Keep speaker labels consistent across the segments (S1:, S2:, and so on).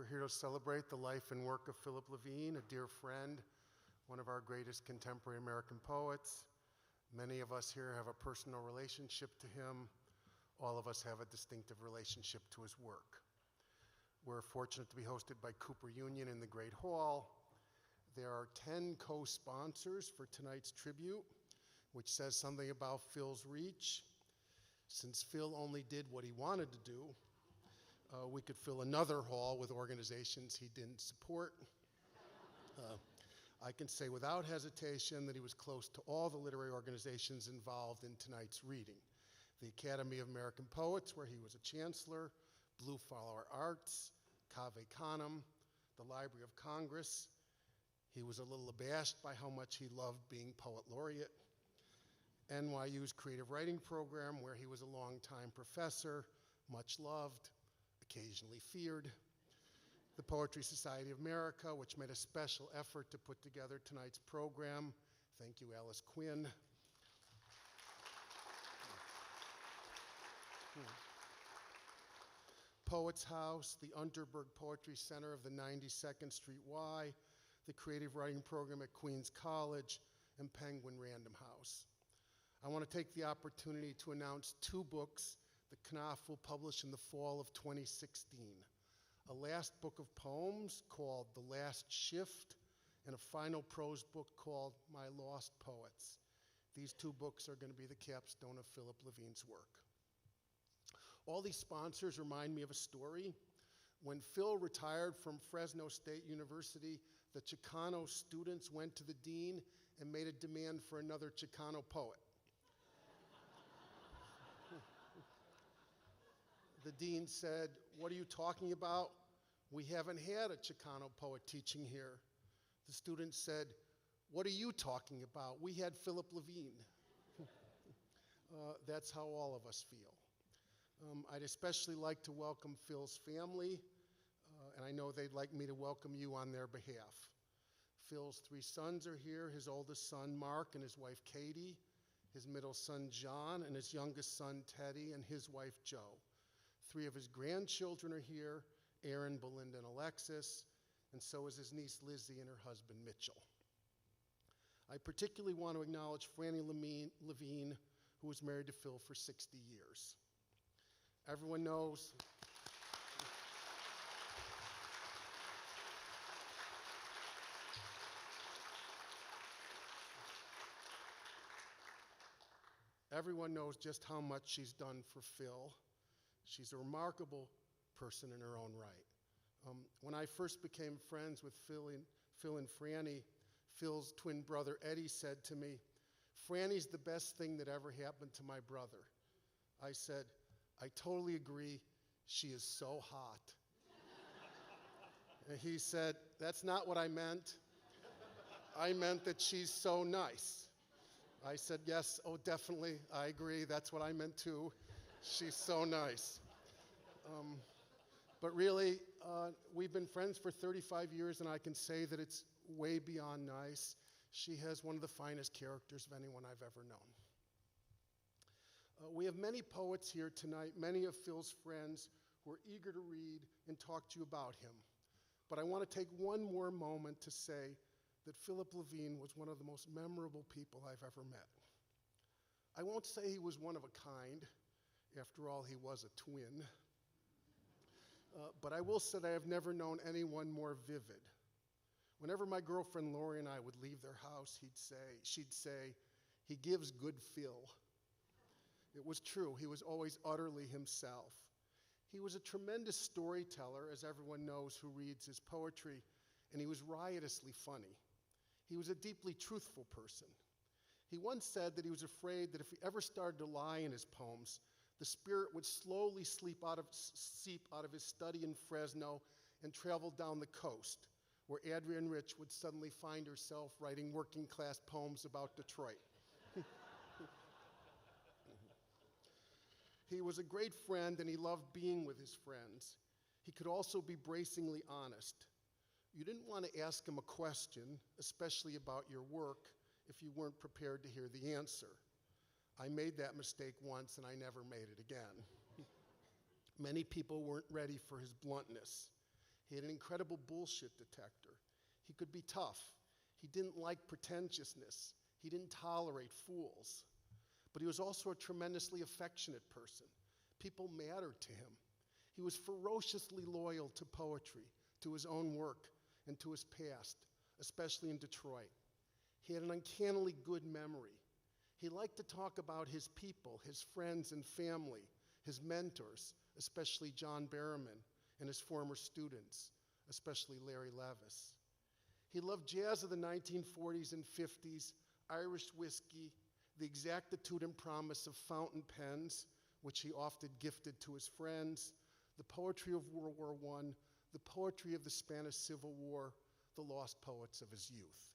S1: here to celebrate the life and work of Philip Levine, a dear friend, one of our greatest contemporary American poets. Many of us here have a personal relationship to him. All of us have a distinctive relationship to his work. We're fortunate to be hosted by Cooper Union in the Great Hall. There are 10 co-sponsors for tonight's tribute, which says something about Phil's reach. Since Phil only did what he wanted to do, we could fill another hall with organizations he didn't support. I can say without hesitation that he was close to all the literary organizations involved in tonight's reading. The Academy of American Poets, where he was a chancellor, Blue Flower Arts, Cave Canem, the Library of Congress. He was a little abashed by how much he loved being poet laureate. NYU's creative writing program, where he was a longtime professor, much loved, occasionally feared. The Poetry Society of America, which made a special effort to put together tonight's program. Thank you, Alice Quinn. Poets House, the Unterberg Poetry Center of the 92nd Street Y, the Creative Writing Program at Queens College, and Penguin Random House. I want to take the opportunity to announce 2 books that Knopf will publish in the fall of 2016. A last book of poems called The Last Shift, and a final prose book called My Lost Poets. These 2 books are going to be the capstone of Philip Levine's work. All these sponsors remind me of a story. When Phil retired from Fresno State University, the Chicano students went to the dean and made a demand for another Chicano poet. The dean said, "What are you talking about? We haven't had a Chicano poet teaching here." The student said, "What are you talking about? We had Philip Levine." That's how all of us feel. I'd especially like to welcome Phil's family, and I know they'd like me to welcome you on their behalf. Phil's 3 sons are here, his oldest son, Mark, and his wife, Katie, his middle son, John, and his youngest son, Teddy, and his wife, Jo. 3 of his grandchildren are here, Aaron, Belinda, and Alexis, and so is his niece, Lizzie, and her husband, Mitchell. I particularly want to acknowledge Franny Levine, who was married to Phil for 60 years. Everyone knows just how much she's done for Phil. She's a remarkable person in her own right. When I first became friends with Phil and Franny, Phil's twin brother Eddie said to me, "Franny's the best thing that ever happened to my brother." I said, "I totally agree. She is so hot." And he said, "That's not what I meant. I meant that she's so nice." I said, "Yes, oh, definitely, I agree. That's what I meant too. She's so nice." But really, we've been friends for 35 years, and I can say that it's way beyond nice. She has one of the finest characters of anyone I've ever known. We have many poets here tonight, many of Phil's friends who are eager to read and talk to you about him. But I want to take one more moment to say that Philip Levine was one of the most memorable people I've ever met. I won't say he was one of a kind. After all, he was a twin. But I will say that I have never known anyone more vivid. Whenever my girlfriend Lori and I would leave their house, she'd say, "He gives good Phil." It was true. He was always utterly himself. He was a tremendous storyteller, as everyone knows who reads his poetry, and he was riotously funny. He was a deeply truthful person. He once said that he was afraid that if he ever started to lie in his poems, the spirit would slowly seep out of his study in Fresno and travel down the coast, where Adrienne Rich would suddenly find herself writing working-class poems about Detroit. He was a great friend, and he loved being with his friends. He could also be bracingly honest. You didn't want to ask him a question, especially about your work, if you weren't prepared to hear the answer. I made that mistake once, and I never made it again. Many people weren't ready for his bluntness. He had an incredible bullshit detector. He could be tough. He didn't like pretentiousness. He didn't tolerate fools. But he was also a tremendously affectionate person. People mattered to him. He was ferociously loyal to poetry, to his own work, and to his past, especially in Detroit. He had an uncannily good memory. He liked to talk about his people, his friends and family, his mentors, especially John Berriman, and his former students, especially Larry Levis. He loved jazz of the 1940s and 50s, Irish whiskey, the exactitude and promise of fountain pens, which he often gifted to his friends, the poetry of World War I, the poetry of the Spanish Civil War, the lost poets of his youth.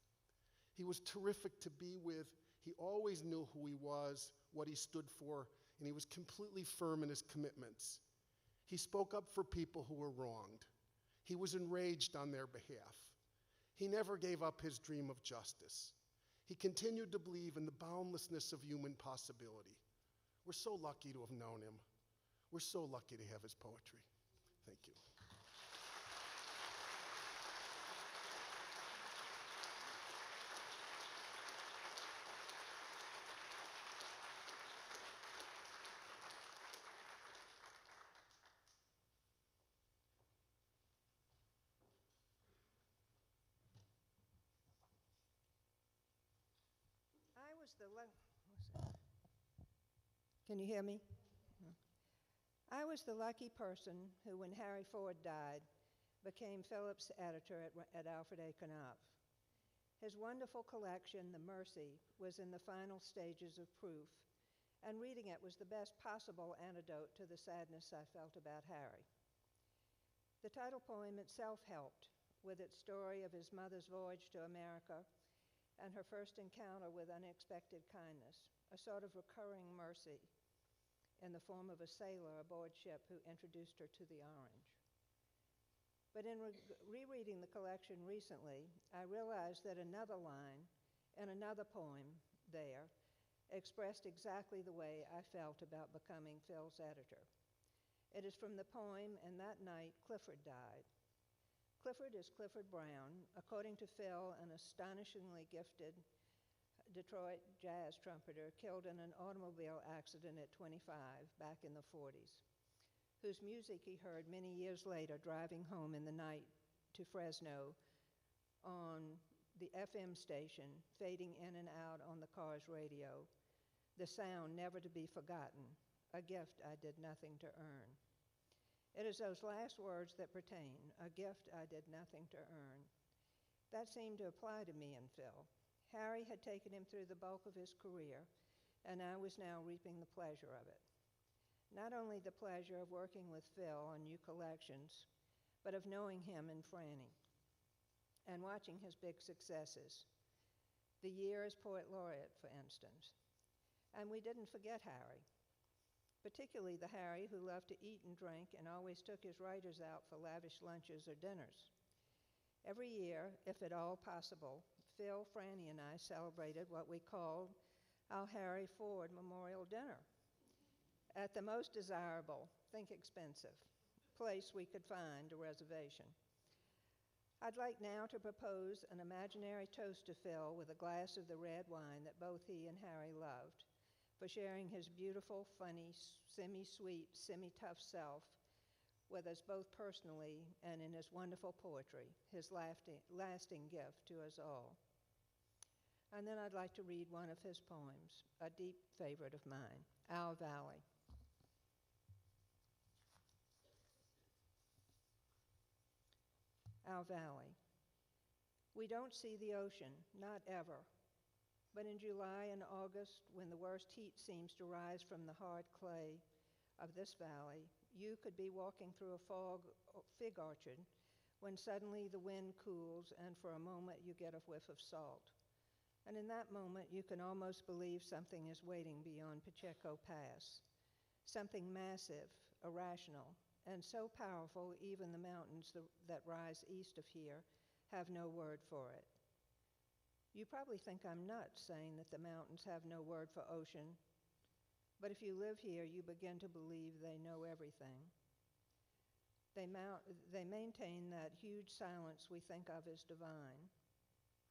S1: He was terrific to be with. He always knew who he was, what he stood for, and he was completely firm in his commitments. He spoke up for people who were wronged. He was enraged on their behalf. He never gave up his dream of justice. He continued to believe in the boundlessness of human possibility. We're so lucky to have known him. We're so lucky to have his poetry. Thank you.
S2: Can you hear me? I was the lucky person who, when Harry Ford died, became Philip's editor at Alfred A. Knopf. His wonderful collection, The Mercy, was in the final stages of proof, and reading it was the best possible antidote to the sadness I felt about Harry. The title poem itself helped, with its story of his mother's voyage to America and her first encounter with unexpected kindness, a sort of recurring mercy in the form of a sailor aboard ship who introduced her to the orange. But in rereading the collection recently, I realized that another line in another poem there expressed exactly the way I felt about becoming Phil's editor. It is from the poem, "And That Night Clifford Died." Clifford is Clifford Brown, according to Phil, an astonishingly gifted Detroit jazz trumpeter killed in an automobile accident at 25 back in the 40s, whose music he heard many years later driving home in the night to Fresno on the FM station, fading in and out on the car's radio, the sound never to be forgotten, a gift I did nothing to earn. It is those last words that pertain, a gift I did nothing to earn. That seemed to apply to me and Phil. Harry had taken him through the bulk of his career, and I was now reaping the pleasure of it. Not only the pleasure of working with Phil on new collections, but of knowing him and Franny, and watching his big successes. The year as Poet Laureate, for instance. And we didn't forget Harry, particularly the Harry who loved to eat and drink and always took his writers out for lavish lunches or dinners. Every year, if at all possible, Phil, Franny, and I celebrated what we called our Harry Ford Memorial Dinner at the most desirable, think expensive, place we could find a reservation. I'd like now to propose an imaginary toast to Phil with a glass of the red wine that both he and Harry loved, for sharing his beautiful, funny, semi-sweet, semi-tough self with us both personally and in his wonderful poetry, his lasting gift to us all. And then I'd like to read one of his poems, a deep favorite of mine, Our Valley. Our Valley. We don't see the ocean, not ever. But in July and August, when the worst heat seems to rise from the hard clay of this valley, you could be walking through a fig orchard when suddenly the wind cools and for a moment you get a whiff of salt. And in that moment, you can almost believe something is waiting beyond Pacheco Pass, something massive, irrational, and so powerful even the mountains that rise east of here have no word for it. You probably think I'm nuts saying that the mountains have no word for ocean, but if you live here, you begin to believe they know everything. They maintain that huge silence we think of as divine,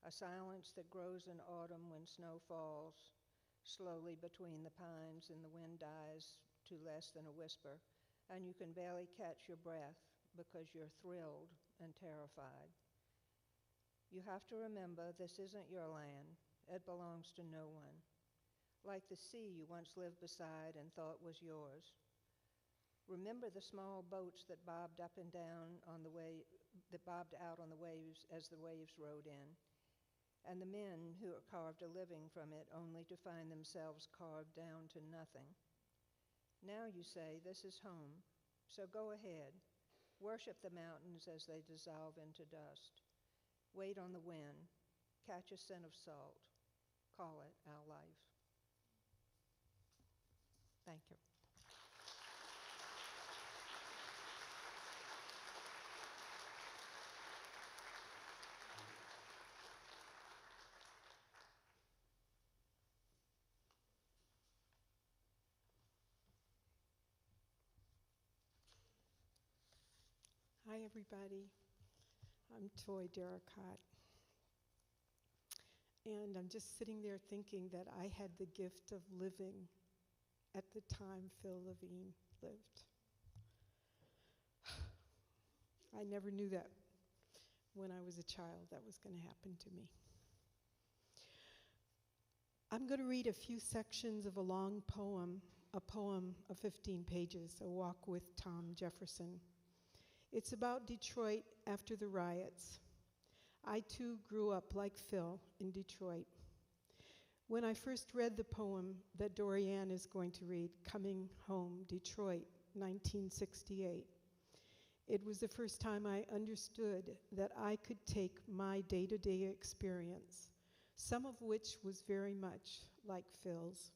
S2: a silence that grows in autumn when snow falls slowly between the pines and the wind dies to less than a whisper, and you can barely catch your breath because you're thrilled and terrified. You have to remember this isn't your land. It belongs to no one. Like the sea you once lived beside and thought was yours. Remember the small boats that bobbed up and down that bobbed out on the waves as the waves rode in, and the men who carved a living from it only to find themselves carved down to nothing. Now you say, this is home, so go ahead. Worship the mountains as they dissolve into dust. Wait on the wind. Catch a scent of salt. Call it our life. Thank you.
S3: Hi, everybody. I'm Toy Derricotte. And I'm just sitting there thinking that I had the gift of living at the time Phil Levine lived. I never knew that when I was a child that was going to happen to me. I'm going to read a few sections of a long poem, a poem of 15 pages, A Walk with Tom Jefferson. It's about Detroit after the riots. I too grew up like Phil in Detroit. When I first read the poem that Dorianne is going to read, Coming Home, Detroit, 1968, it was the first time I understood that I could take my day-to-day experience, some of which was very much like Phil's,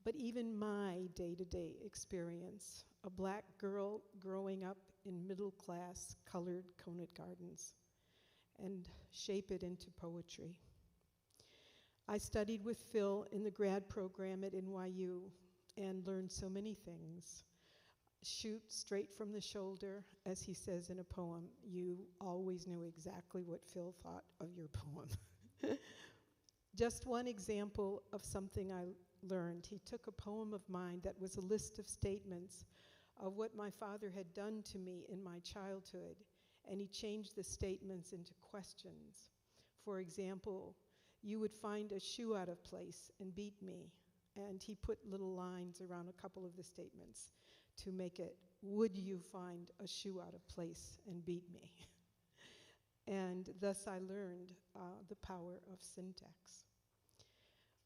S3: but even my day-to-day experience, a black girl growing up in middle-class colored Conant Gardens, and shape it into poetry. I studied with Phil in the grad program at NYU and learned so many things. Shoot straight from the shoulder, as he says in a poem. You always knew exactly what Phil thought of your poem. Just one example of something I learned. He took a poem of mine that was a list of statements of what my father had done to me in my childhood, and he changed the statements into questions. For example, you would find a shoe out of place and beat me, and he put little lines around a couple of the statements to make it, would you find a shoe out of place and beat me? And thus I learned the power of syntax.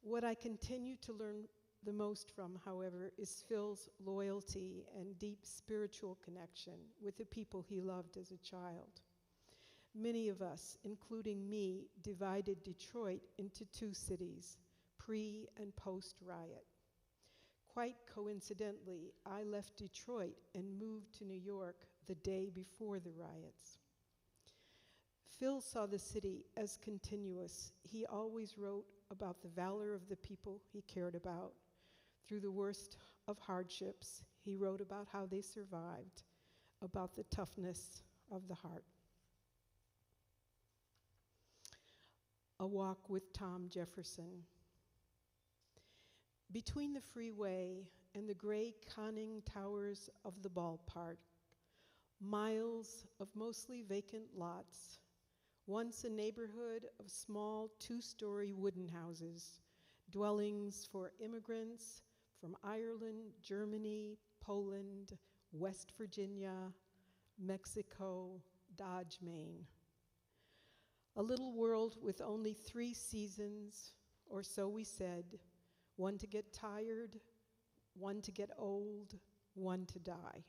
S3: What I continue to learn the most from, however, is Phil's loyalty and deep spiritual connection with the people he loved as a child. Many of us, including me, divided Detroit into two cities, pre- and post-riot. Quite coincidentally, I left Detroit and moved to New York the day before the riots. Phil saw the city as continuous. He always wrote about the valor of the people he cared about. Through the worst of hardships, he wrote about how they survived, about the toughness of the heart. A Walk with Tom Jefferson. Between the freeway and the gray conning towers of the ballpark, miles of mostly vacant lots, once a neighborhood of small two-story wooden houses, dwellings for immigrants from Ireland, Germany, Poland, West Virginia, Mexico, Dodge, Maine. A little world with only 3 seasons, or so we said, one to get tired, one to get old, one to die.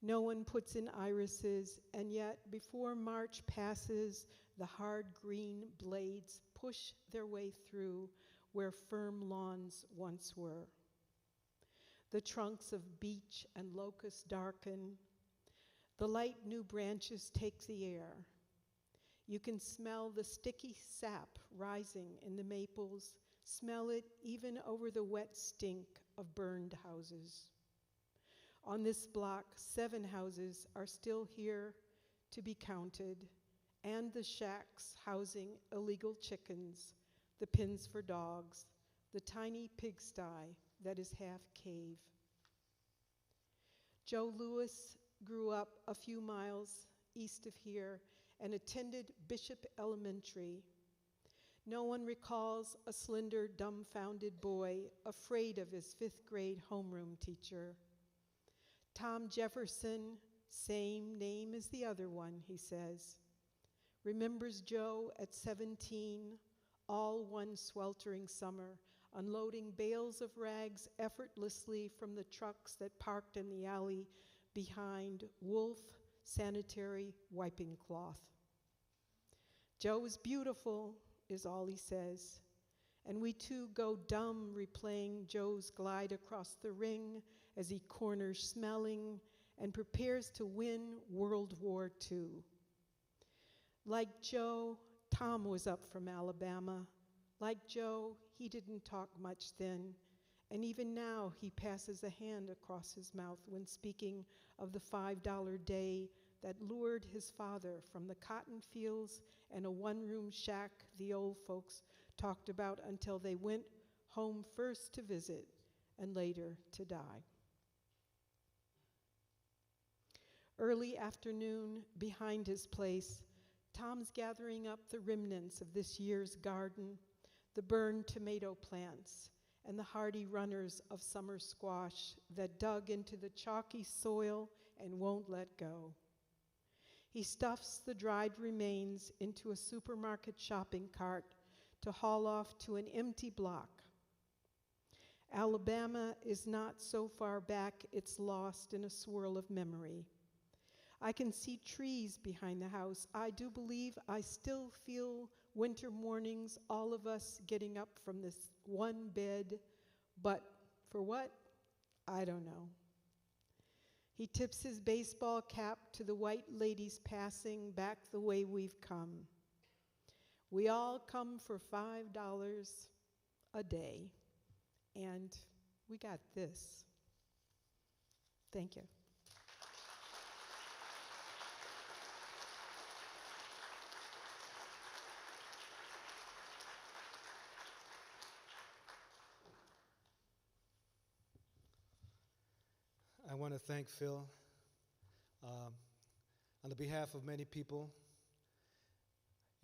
S3: No one puts in irises, and yet before March passes, the hard green blades push their way through where firm lawns once were. The trunks of beech and locust darken. The light new branches take the air. You can smell the sticky sap rising in the maples, smell it even over the wet stink of burned houses. On this block, 7 houses are still here to be counted, and the shacks housing illegal chickens, the pens for dogs, the tiny pigsty that is half cave. Joe Lewis grew up a few miles east of here and attended Bishop Elementary. No one recalls a slender, dumbfounded boy afraid of his 5th grade homeroom teacher. Tom Jefferson, same name as the other one, he says, remembers Joe at 17, all one sweltering summer, unloading bales of rags effortlessly from the trucks that parked in the alley behind Wolf Sanitary Wiping Cloth. Joe is beautiful, is all he says, and we too go dumb replaying Joe's glide across the ring as he corners Smelling and prepares to win World War II. Like Joe, Tom was up from Alabama. Like Joe, he didn't talk much then, and even now he passes a hand across his mouth when speaking of the $5 day that lured his father from the cotton fields and a one-room shack the old folks talked about until they went home first to visit and later to die. Early afternoon, behind his place, Tom's gathering up the remnants of this year's garden, the burned tomato plants, and the hardy runners of summer squash that dug into the chalky soil and won't let go. He stuffs the dried remains into a supermarket shopping cart to haul off to an empty block. Alabama is not so far back it's lost in a swirl of memory. I can see trees behind the house. I do believe I still feel winter mornings, all of us getting up from this one bed, but for what? I don't know. He tips his baseball cap to the white ladies passing back the way we've come. We all come for $5 a day, and we got this. Thank you.
S4: I want to thank Phil on the behalf of many people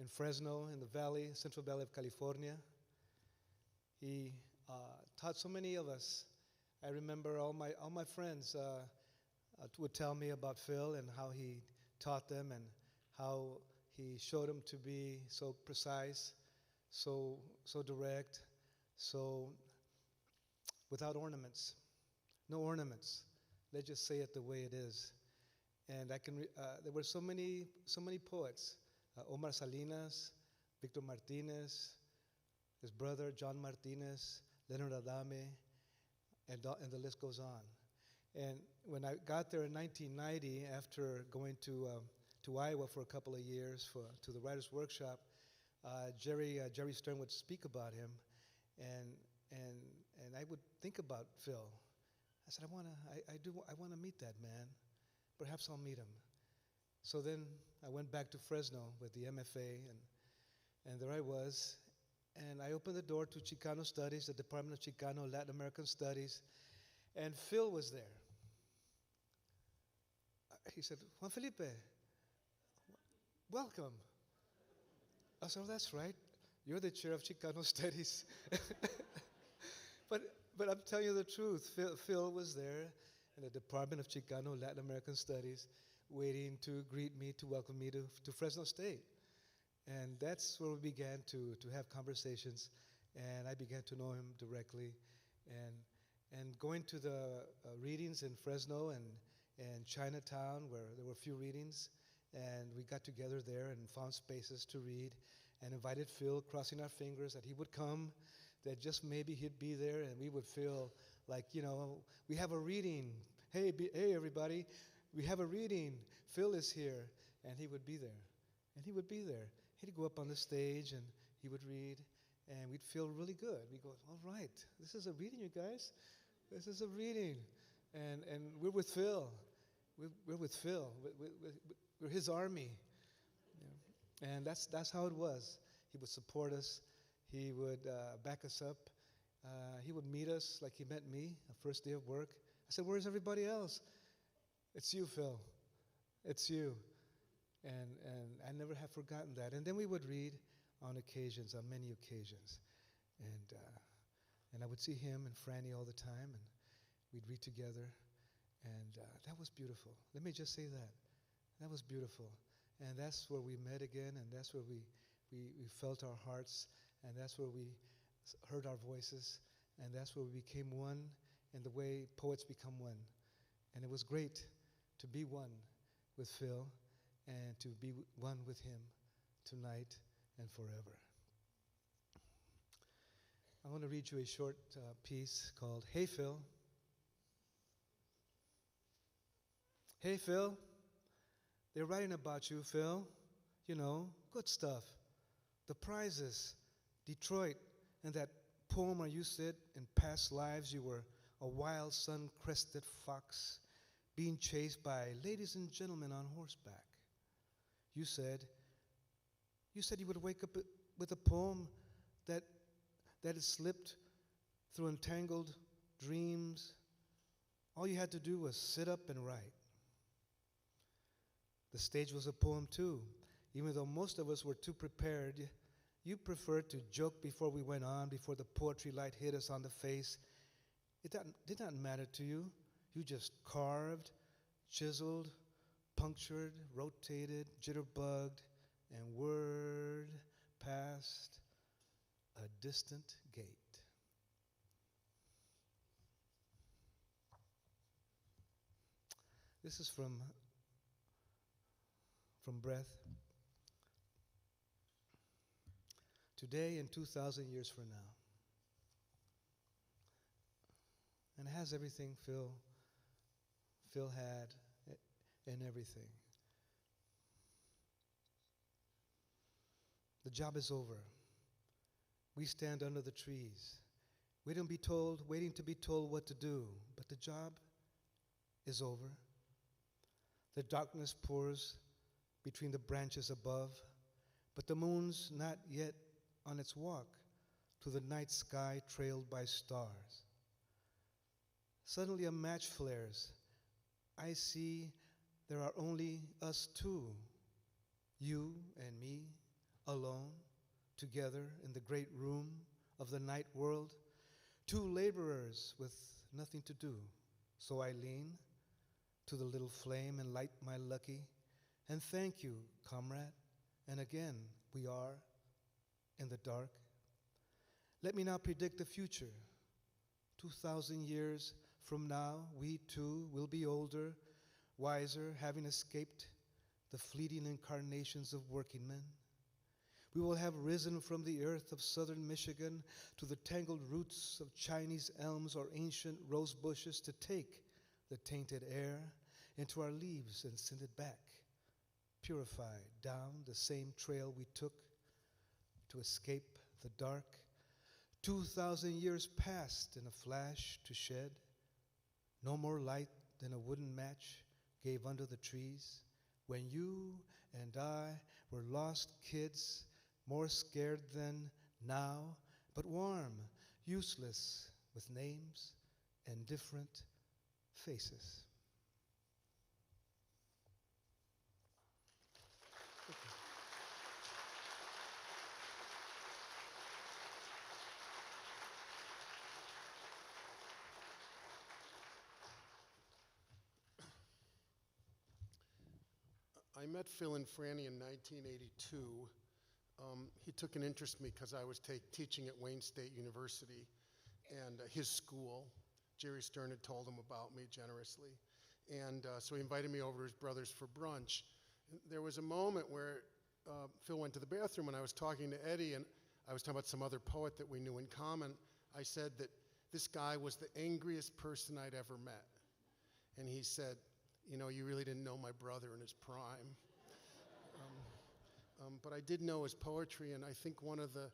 S4: in Fresno, in the Valley, Central Valley of California. He taught so many of us. I remember all my friends would tell me about Phil and how he taught them and how he showed them to be so precise, so direct, so without ornaments, no ornaments. Let's just say it the way it is. And there were so many poets, Omar Salinas, Victor Martinez, his brother John Martinez, Leonard Adame, and the list goes on. And when I got there in 1990, after going to Iowa for a couple of years to the Writers' Workshop, Jerry Stern would speak about him, and I would think about Phil. I said, I want to meet that man. Perhaps I'll meet him. So then I went back to Fresno with the MFA, and there I was. And I opened the door to Chicano Studies, the Department of Chicano Latin American Studies, and Phil was there. He said, Juan Felipe, welcome. I said, oh, that's right. You're the chair of Chicano Studies. But I'm telling you the truth. Phil was there in the Department of Chicano Latin American Studies waiting to greet me, to welcome me to Fresno State. And that's where we began to have conversations, and I began to know him directly. And going to the readings in Fresno and Chinatown, where there were a few readings, and we got together there and found spaces to read and invited Phil, crossing our fingers that he would come, that just maybe he'd be there, and we would feel like, we have a reading. Hey, everybody, we have a reading. Phil is here, and he would be there. And he would be there. He'd go up on the stage, and he would read, and we'd feel really good. We'd go, all right, this is a reading, you guys. This is a reading. And we're with Phil. We're with Phil. We're his army. You know. And that's how it was. He would support us. He would back us up. He would meet us like he met me the first day of work. I said, "Where's everybody else?" "It's you, Phil. It's you." And I never have forgotten that. And then we would read on occasions, on many occasions. And I would see him and Franny all the time, and we'd read together. And that was beautiful. Let me just say that. That was beautiful. And that's where we met again, and that's where we felt our hearts, and that's where we heard our voices, and that's where we became one in the way poets become one. And it was great to be one with Phil and to be one with him tonight and forever. I want to read you a short piece called Hey Phil. Hey Phil, they're writing about you, Phil. You know, good stuff. The prizes, Detroit, and that poem where you said in past lives you were a wild sun-crested fox being chased by ladies and gentlemen on horseback. You said you would wake up with a poem that had slipped through entangled dreams. All you had to do was sit up and write. The stage was a poem too. Even though most of us were too prepared, you preferred to joke before we went on, before the poetry light hit us on the face. It did not matter to you. You just carved, chiseled, punctured, rotated, jitterbugged, and word past a distant gate. This is from Breath. Today and 2,000 years from now. And it has everything Phil had and everything. The job is over. We stand under the trees, waiting to be told what to do, but the job is over. The darkness pours between the branches above, but the moon's not yet on its walk to the night sky trailed by stars. Suddenly a match flares. I see there are only us two, you and me, alone, together in the great room of the night world, two laborers with nothing to do. So I lean to the little flame and light my lucky, and thank you, comrade. And again, we are in the dark. Let me now predict the future. 2,000 years from now, we too will be older, wiser, having escaped the fleeting incarnations of working men. We will have risen from the earth of southern Michigan to the tangled roots of Chinese elms or ancient rose bushes to take the tainted air into our leaves and send it back, purified down the same trail we took to escape the dark. 2,000 years passed in a flash to shed. No more light than a wooden match gave under the trees when you and I were lost kids, more scared than now, but warm, useless, with names and different faces.
S1: I met Phil and Franny in 1982. He took an interest in me because I was teaching at Wayne State University, and his school, Jerry Stern had told him about me generously. And so he invited me over to his brother's for brunch. There was a moment where Phil went to the bathroom, and I was talking to Eddie, and I was talking about some other poet that we knew in common. I said that this guy was the angriest person I'd ever met. And he said, "You know, you really didn't know my brother in his prime." But I did know his poetry, and I think one of the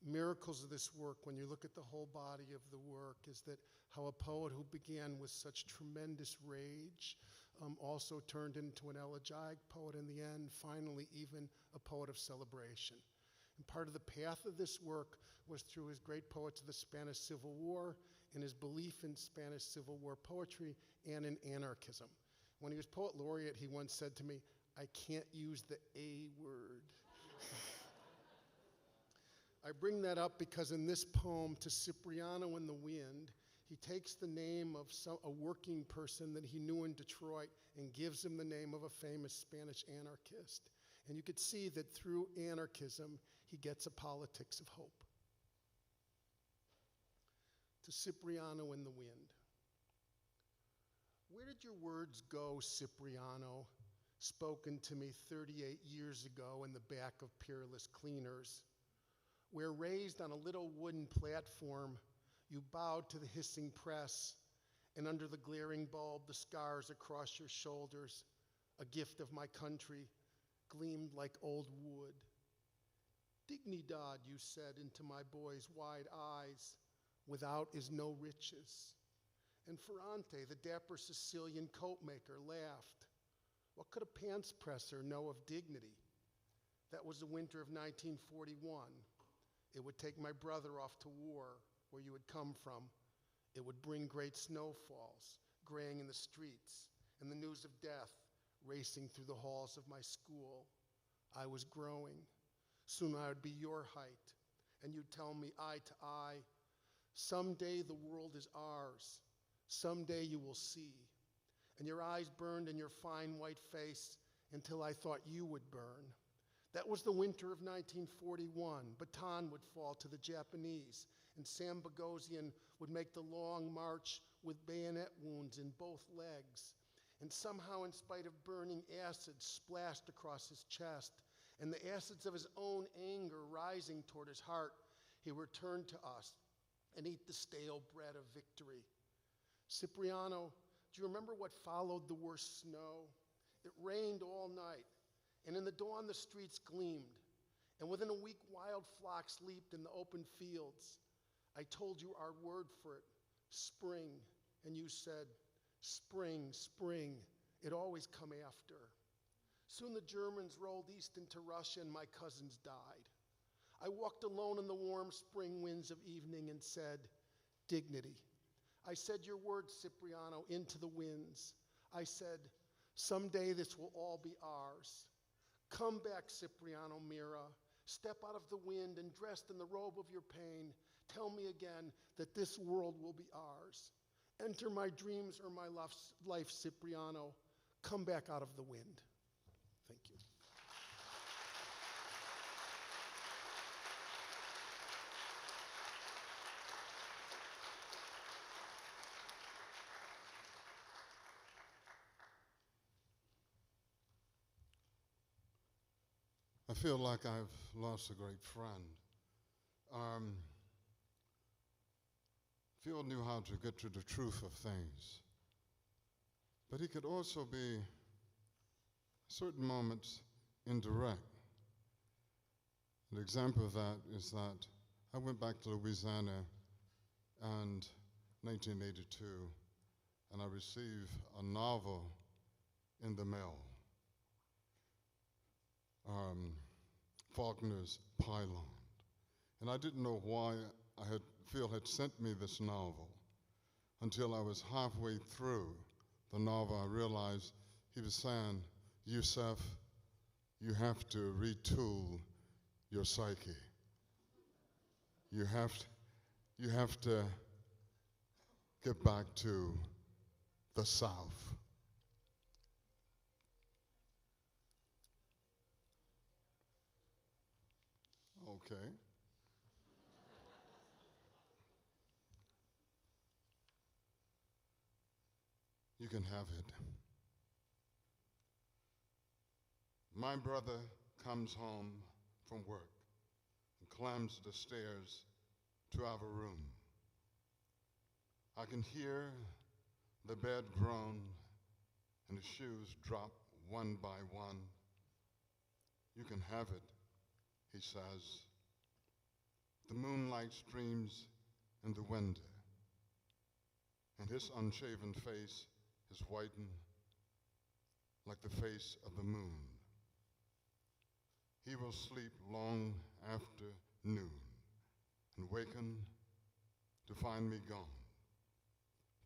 S1: miracles of this work, when you look at the whole body of the work, is that how a poet who began with such tremendous rage also turned into an elegiac poet in the end, finally even a poet of celebration. And part of the path of this work was through his great poets of the Spanish Civil War and his belief in Spanish Civil War poetry and in anarchism. When he was poet laureate, he once said to me, "I can't use the A word." I bring that up because in this poem, To Cipriano in the Wind, he takes the name of a working person that he knew in Detroit and gives him the name of a famous Spanish anarchist. And you could see that through anarchism, he gets a politics of hope. To Cipriano in the Wind. Where did your words go, Cipriano, spoken to me 38 years ago in the back of Peerless Cleaners, where raised on a little wooden platform, you bowed to the hissing press, and under the glaring bulb, the scars across your shoulders, a gift of my country, gleamed like old wood. Dignidad, you said into my boy's wide eyes, without is no riches. And Ferrante, the dapper Sicilian coatmaker, laughed. What could a pants presser know of dignity? That was the winter of 1941. It would take my brother off to war, where you had come from. It would bring great snowfalls, graying in the streets, and the news of death racing through the halls of my school. I was growing. Soon I would be your height, and you'd tell me eye to eye, someday the world is ours. Someday you will see. And your eyes burned in your fine white face until I thought you would burn. That was the winter of 1941. Baton would fall to the Japanese, and Sam Bogosian would make the long march with bayonet wounds in both legs. And somehow, in spite of burning acids splashed across his chest, and the acids of his own anger rising toward his heart, he returned to us and ate the stale bread of victory. Cipriano, do you remember what followed the worst snow? It rained all night, and in the dawn the streets gleamed, and within a week wild flocks leaped in the open fields. I told you our word for it, spring, and you said, spring, spring, it always come after. Soon the Germans rolled east into Russia and my cousins died. I walked alone in the warm spring winds of evening and said, dignity. I said your words, Cipriano, into the winds. I said, someday this will all be ours. Come back, Cipriano Mira. Step out of the wind and dressed in the robe of your pain, tell me again that this world will be ours. Enter my dreams or my life, Cipriano. Come back out of the wind. Thank you.
S5: I feel like I've lost a great friend. Phil knew how to get to the truth of things, but he could also be, certain moments, indirect. An example of that is that I went back to Louisiana in 1982, and I received a novel in the mail. Faulkner's Pylon. And I didn't know why Phil had sent me this novel until I was halfway through the novel. I realized he was saying, Yusef, you have to retool your psyche. You have to get back to the South. Okay. You can have it. My brother comes home from work and climbs the stairs to our room. I can hear the bed groan and the shoes drop one by one. You can have it, he says. The moonlight streams in the window, and his unshaven face is whitened like the face of the moon. He will sleep long after noon and waken to find me gone.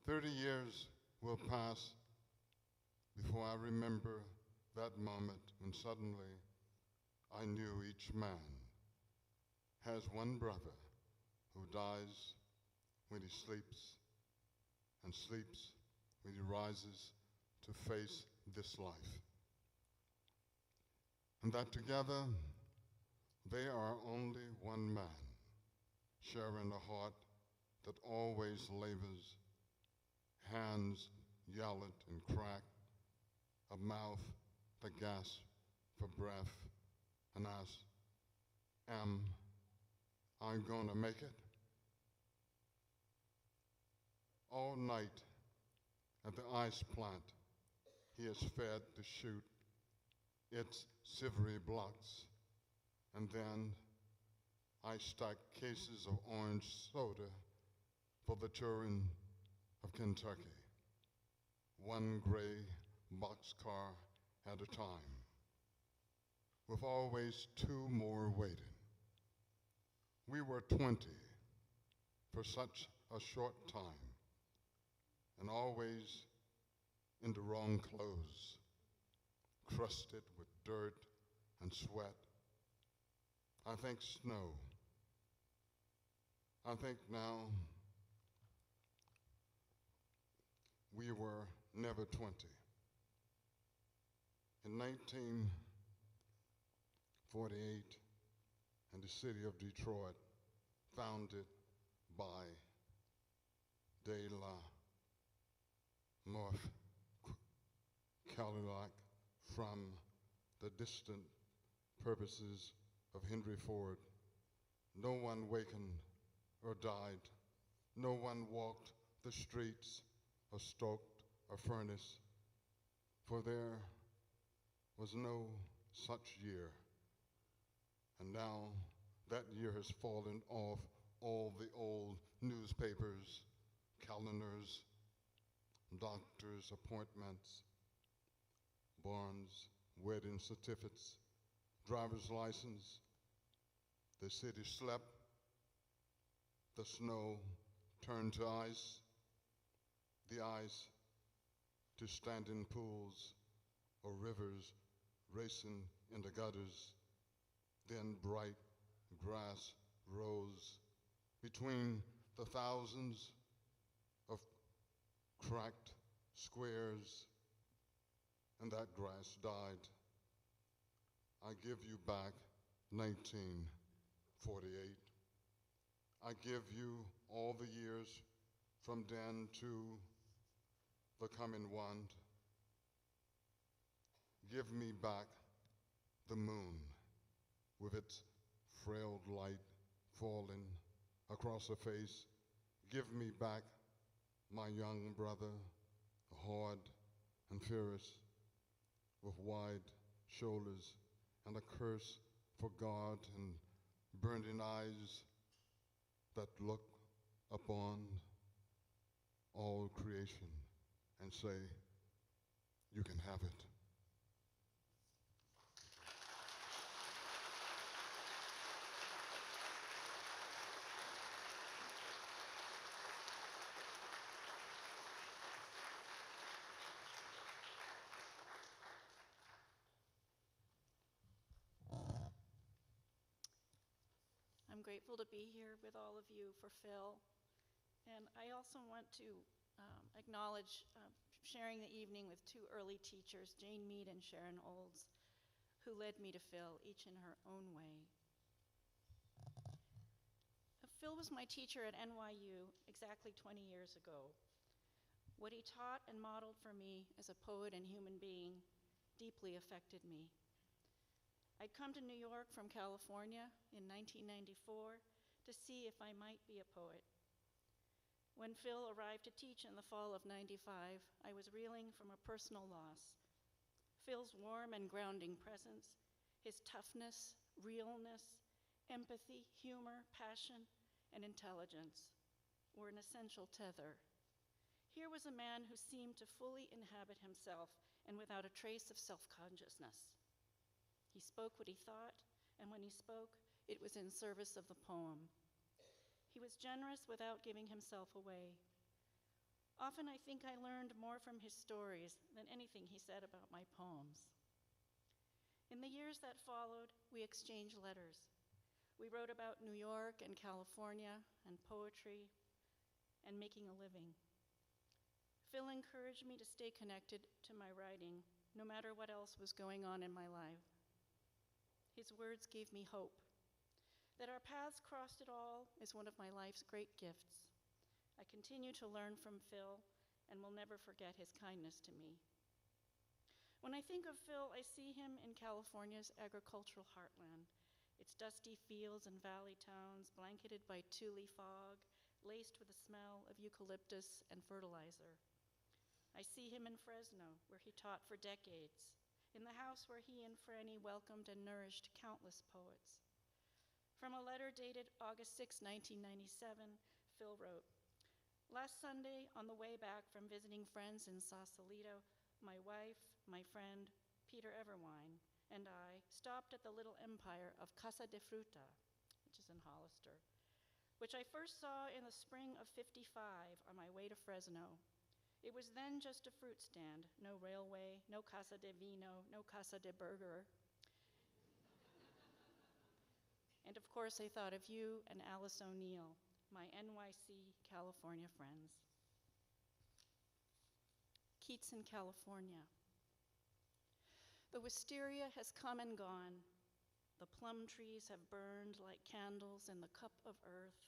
S5: 30 years will pass before I remember that moment when suddenly I knew each man has one brother who dies when he sleeps and sleeps when he rises to face this life. And that together they are only one man, sharing a heart that always labors, hands yellow and crack, a mouth that gasps for breath and asks, am I gonna make it? All night at the ice plant, he is fed to shoot its silvery blocks, and then I stack cases of orange soda for the children of Kentucky, one gray boxcar at a time, with always two more waiting. We were 20 for such a short time, and always in the wrong clothes, crusted with dirt and sweat. I think snow. I think now we were never 20. In 1948, in the city of Detroit, founded by De La North Cadillac from the distant purposes of Henry Ford, no one wakened or died. No one walked the streets or stoked a furnace, for there was no such year. And now that year has fallen off all the old newspapers, calendars, doctor's appointments, barns, wedding certificates, driver's license. The city slept, the snow turned to ice, the ice to standing pools or rivers racing in the gutters. Then bright grass rose between the thousands of cracked squares, and that grass died. I give you back 1948. I give you all the years from then to the coming one. Give me back the moon with its frail light falling across her face. Give me back my young brother, hard and fierce, with wide shoulders and a curse for God and burning eyes that look upon all creation and say, you can have it.
S6: I'm grateful to be here with all of you for Phil. And I also want to acknowledge sharing the evening with two early teachers, Jane Mead and Sharon Olds, who led me to Phil, each in her own way. Phil was my teacher at NYU exactly 20 years ago. What he taught and modeled for me as a poet and human being deeply affected me. I'd come to New York from California in 1994 to see if I might be a poet. When Phil arrived to teach in the fall of '95, I was reeling from a personal loss. Phil's warm and grounding presence, his toughness, realness, Empathy, humor, passion, and intelligence were an essential tether. Here was a man who seemed to fully inhabit himself and without a trace of self-consciousness. He spoke what he thought, and when he spoke, it was in service of the poem. He was generous without giving himself away. Often I think I learned more from his stories than anything he said about my poems. In the years that followed, we exchanged letters. We wrote about New York and California and poetry and making a living. Phil encouraged me to stay connected to my writing, no matter what else was going on in my life. His words gave me hope. That our paths crossed at all is one of my life's great gifts. I continue to learn from Phil and will never forget his kindness to me. When I think of Phil, I see him in California's agricultural heartland, its dusty fields and valley towns blanketed by tule fog, laced with the smell of eucalyptus and fertilizer. I see him in Fresno, where he taught for decades, in the house where he and Franny welcomed and nourished countless poets. From a letter dated August 6, 1997, Phil wrote, "Last Sunday, on the way back from visiting friends in Sausalito, my wife, my friend, Peter Everwine, and I stopped at the little empire of Casa de Fruta, which is in Hollister, which I first saw in the spring of '55 on my way to Fresno. It was then just a fruit stand, no railway, no Casa de Vino, no Casa de Burger. And of course, I thought of you and Alice O'Neill, my NYC California friends." Keats in California. The wisteria has come and gone. The plum trees have burned like candles in the cup of earth.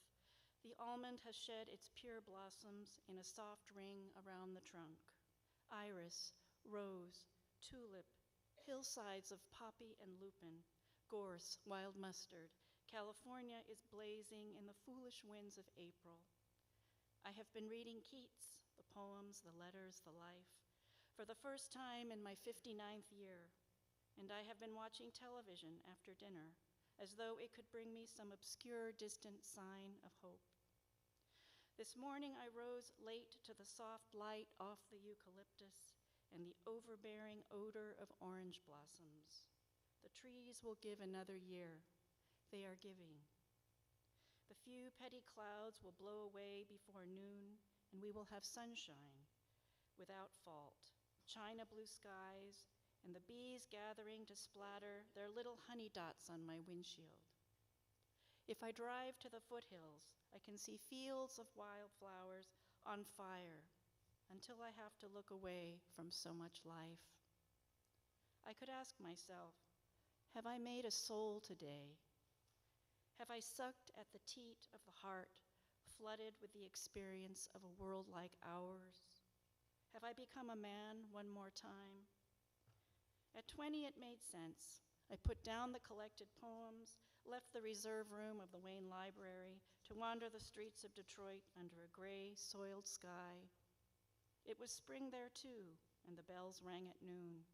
S6: The almond has shed its pure blossoms in a soft ring around the trunk. Iris, rose, tulip, hillsides of poppy and lupin, gorse, wild mustard. California is blazing in the foolish winds of April. I have been reading Keats, the poems, the letters, the life, for the first time in my 59th year, and I have been watching television after dinner, as though it could bring me some obscure, distant sign of hope. This morning I rose late to the soft light off the eucalyptus and the overbearing odor of orange blossoms. The trees will give another year. They are giving. The few petty clouds will blow away before noon, and we will have sunshine without fault, china blue skies, and the bees gathering to splatter their little honey dots on my windshield. If I drive to the foothills, I can see fields of wildflowers on fire until I have to look away from so much life. I could ask myself, have I made a soul today? Have I sucked at the teat of the heart, flooded with the experience of a world like ours? Have I become a man one more time? At 20, it made sense. I put down the collected poems, left the reserve room of the Wayne Library to wander the streets of Detroit under a gray, soiled sky. It was spring there too, and the bells rang at noon.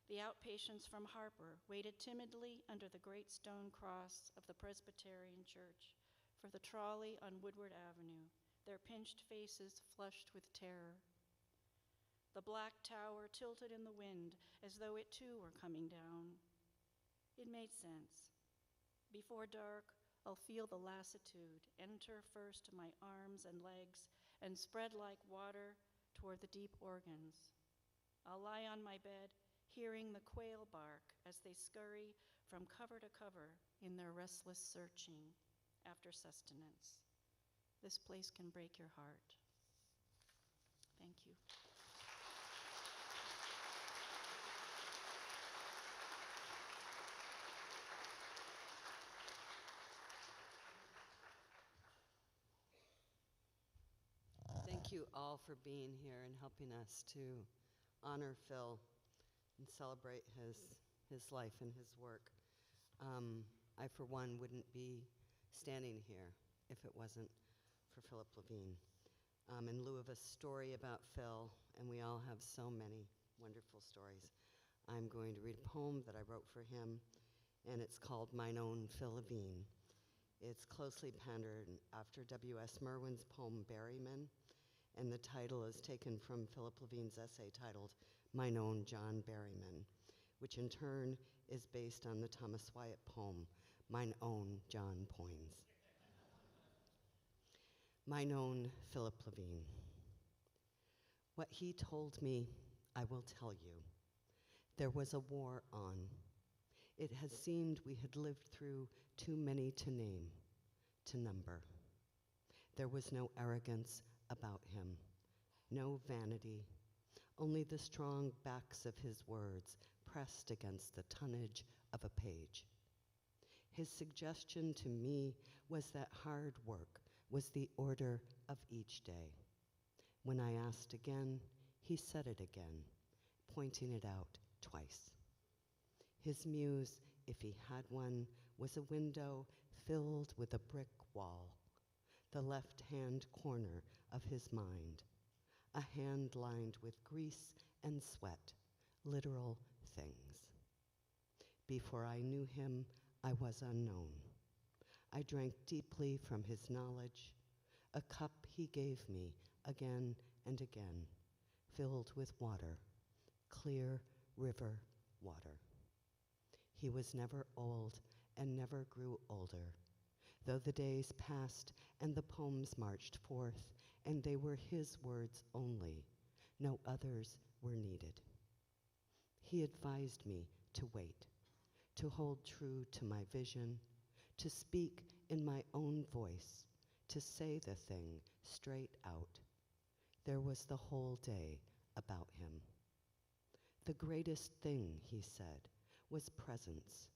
S6: The outpatients from Harper waited timidly under the great stone cross of the Presbyterian Church for the trolley on Woodward Avenue, their pinched faces flushed with terror. The black tower tilted in the wind as though it too were coming down. It made sense. Before dark, I'll feel the lassitude enter first my arms and legs and spread like water toward the deep organs. I'll lie on my bed, hearing the quail bark as they scurry from cover to cover in their restless searching after sustenance. This place can break your heart. Thank you.
S7: Thank you all for being here and helping us to honor Phil and celebrate his life and his work. I, for one, wouldn't be standing here if it wasn't for Philip Levine. In lieu of a story about Phil, and we all have so many wonderful stories, I'm going to read a poem that I wrote for him and it's called Mine Own Phil Levine. It's closely patterned after W.S. Merwin's poem Berryman, and the title is taken from Philip Levine's essay titled Mine Own John Berryman, which in turn is based on the Thomas Wyatt poem Mine Own John Poins. Mine Own Philip Levine. What he told me, I will tell you. There was a war on. It has seemed we had lived through too many to name, to number. There was no arrogance about him, no vanity, only the strong backs of his words pressed against the tonnage of a page. His suggestion to me was that hard work was the order of each day. When I asked again, he said it again, pointing it out twice. His muse, if he had one, was a window filled with a brick wall, the left-hand corner of his mind, a hand lined with grease and sweat, literal things. Before I knew him, I was unknown. I drank deeply from his knowledge, a cup he gave me again and again, filled with water, clear river water. He was never old and never grew older, though the days passed and the poems marched forth, and they were his words only, no others were needed. He advised me to wait, to hold true to my vision, to speak in my own voice, to say the thing straight out. There was the whole day about him. The greatest thing, he said, was presence,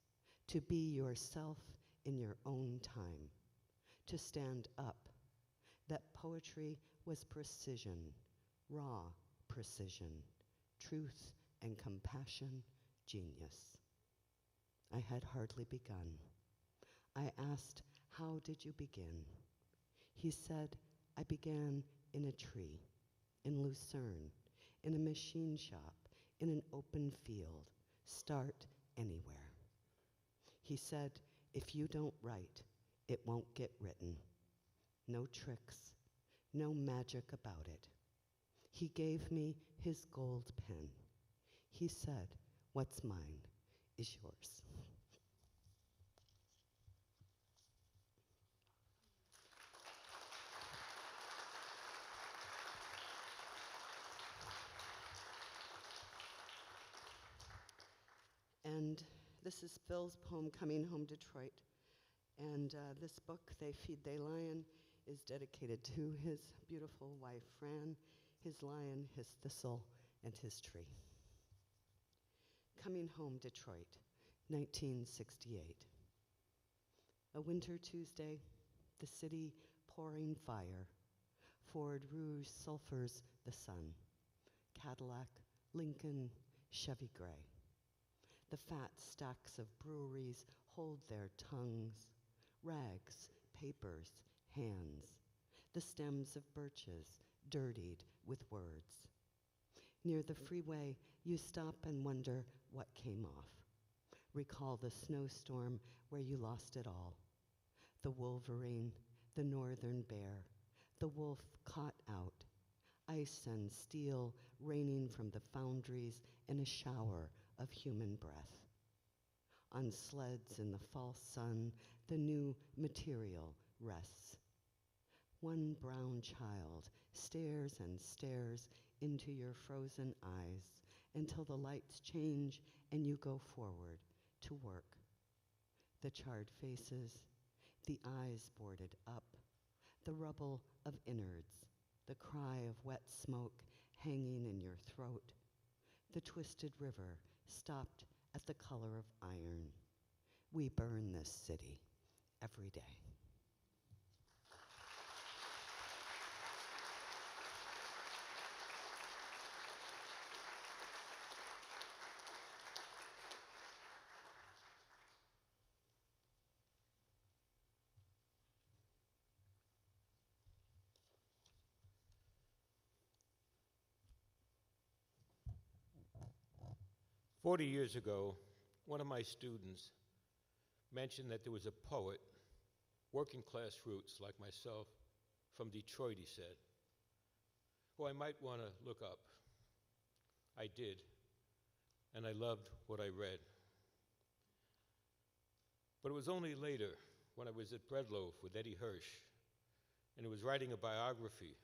S7: to be yourself in your own time, to stand up, that poetry was precision, raw precision, truth and compassion, genius. I had hardly begun. I asked, how did you begin? He said, I began in a tree, in Lucerne, in a machine shop, in an open field. Start anywhere. He said, if you don't write, it won't get written. No tricks, no magic about it. He gave me his gold pen. He said, what's mine is yours. And this is Phil's poem, Coming Home, Detroit. And this book, They Feed They Lion, is dedicated to his beautiful wife, Fran, his lion, his thistle, and his tree. Coming Home, Detroit, 1968. A winter Tuesday, the city pouring fire. Ford Rouge sulfurs the sun. Cadillac, Lincoln, Chevy Gray. The fat stacks of breweries hold their tongues, rags, papers, hands, the stems of birches dirtied with words. Near the freeway, you stop and wonder what came off. Recall the snowstorm where you lost it all. The wolverine, the northern bear, the wolf caught out, ice and steel raining from the foundries in a shower of human breath. On sleds in the false sun, the new material rests. One brown child stares and stares into your frozen eyes until the lights change and you go forward to work. The charred faces, the eyes boarded up, the rubble of innards, the cry of wet smoke hanging in your throat, the twisted river stopped at the color of iron. We burn this city every day.
S8: "40 years ago, one of my students mentioned that there was a poet, working class roots like myself, from Detroit, he said, who I might want to look up. I did, and I loved what I read. But it was only later, when I was at Breadloaf with Eddie Hirsch, and was writing a biography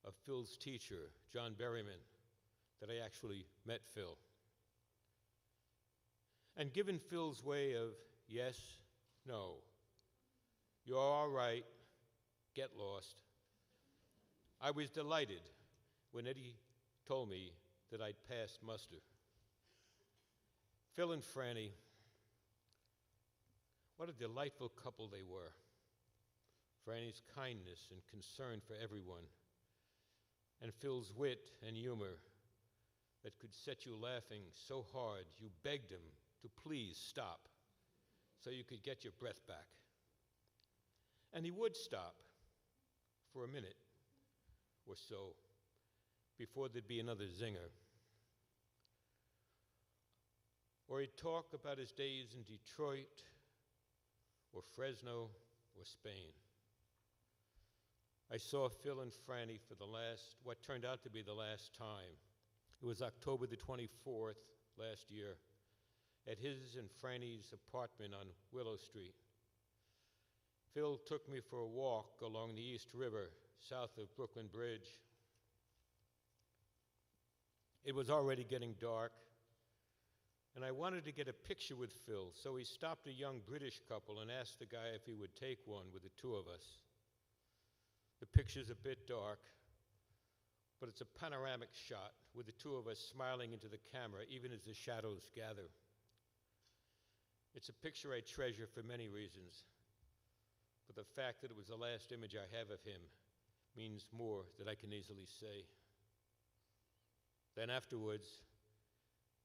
S8: of Phil's teacher, John Berryman, that I actually met Phil. And given Phil's way of yes, no, you're all right, get lost, I was delighted when Eddie told me that I'd passed muster. Phil and Franny, what a delightful couple they were. Franny's kindness and concern for everyone, and Phil's wit and humor that could set you laughing so hard you begged him to please stop so you could get your breath back. And he would stop for a minute or so before there'd be another zinger. Or he'd talk about his days in Detroit or Fresno or Spain. I saw Phil and Franny for what turned out to be the last time. It was October the 24th last year at his and Franny's apartment on Willow Street. Phil took me for a walk along the East River south of Brooklyn Bridge. It was already getting dark, and I wanted to get a picture with Phil, so he stopped a young British couple and asked the guy if he would take one with the two of us. The picture's a bit dark, but it's a panoramic shot with the two of us smiling into the camera, even as the shadows gather. It's a picture I treasure for many reasons, but the fact that it was the last image I have of him means more than I can easily say. Then afterwards,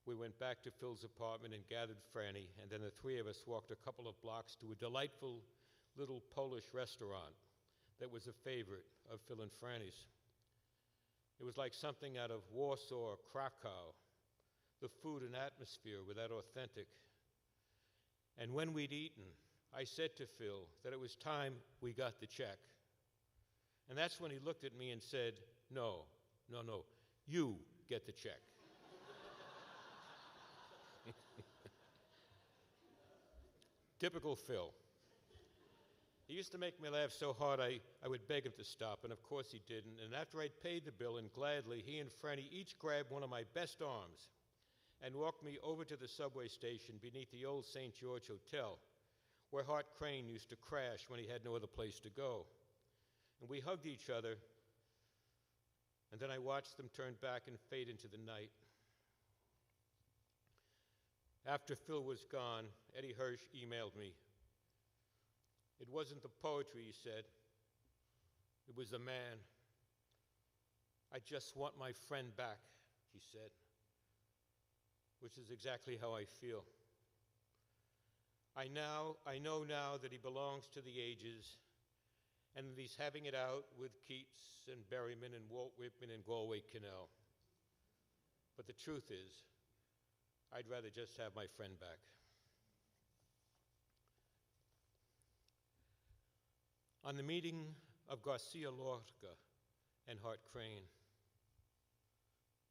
S8: we went back to Phil's apartment and gathered Franny, and then the three of us walked a couple of blocks to a delightful little Polish restaurant that was a favorite of Phil and Franny's. It was like something out of Warsaw or Krakow. The food and atmosphere were that authentic. And when we'd eaten, I said to Phil that it was time we got the check. And that's when he looked at me and said, no, you get the check. Typical Phil. He used to make me laugh so hard I would beg him to stop, and of course he didn't. And after I'd paid the bill, and gladly, he and Franny each grabbed one of my best arms and walked me over to the subway station beneath the old St. George Hotel, where Hart Crane used to crash when he had no other place to go. And we hugged each other, and then I watched them turn back and fade into the night. After Phil was gone, Eddie Hirsch emailed me. It wasn't the poetry, he said. It was the man. I just want my friend back, he said, which is exactly how I feel. I know now that he belongs to the ages, and that he's having it out with Keats and Berryman and Walt Whitman and Galway Kinnell. But the truth is, I'd rather just have my friend back. On the meeting of Garcia Lorca and Hart Crane,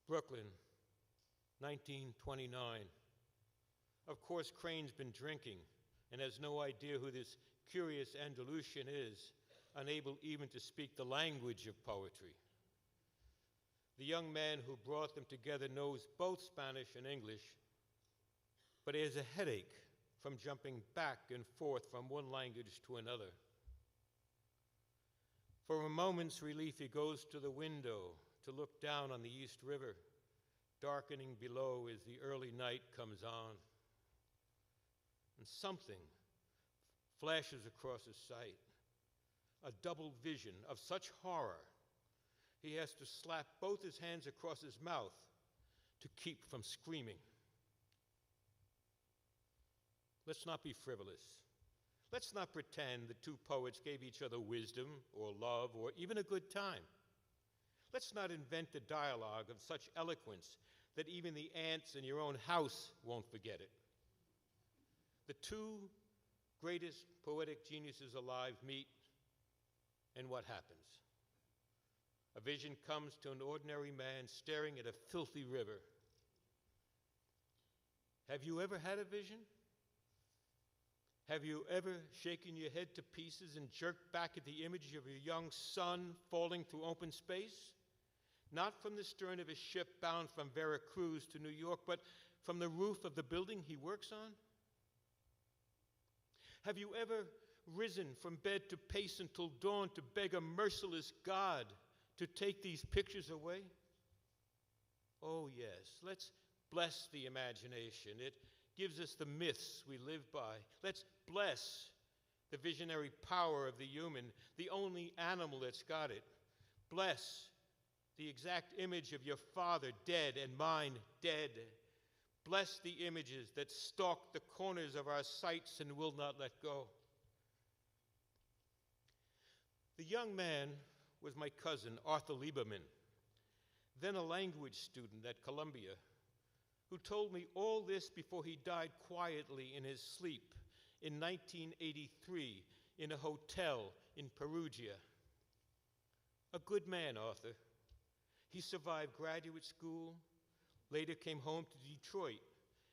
S8: Brooklyn, 1929. Of course, Crane's been drinking and has no idea who this curious Andalusian is, unable even to speak the language of poetry. The young man who brought them together knows both Spanish and English, but he has a headache from jumping back and forth from one language to another. For a moment's relief, he goes to the window to look down on the East River, darkening below as the early night comes on. And something flashes across his sight, a double vision of such horror, he has to slap both his hands across his mouth to keep from screaming. Let's not be frivolous. Let's not pretend the two poets gave each other wisdom or love or even a good time. Let's not invent a dialogue of such eloquence that even the ants in your own house won't forget it. The two greatest poetic geniuses alive meet, and what happens? A vision comes to an ordinary man staring at a filthy river. Have you ever had a vision? Have you ever shaken your head to pieces and jerked back at the image of your young son falling through open space? Not from the stern of a ship bound from Veracruz to New York, but from the roof of the building he works on? Have you ever risen from bed to pace until dawn to beg a merciless God to take these pictures away? Oh, yes, let's bless the imagination. It gives us the myths we live by. Let's bless the visionary power of the human, the only animal that's got it. Bless the exact image of your father dead and mine dead. Bless the images that stalk the corners of our sights and will not let go. The young man was my cousin, Arthur Lieberman, then a language student at Columbia, who told me all this before he died quietly in his sleep in 1983 in a hotel in Perugia. A good man, Arthur. He survived graduate school, later came home to Detroit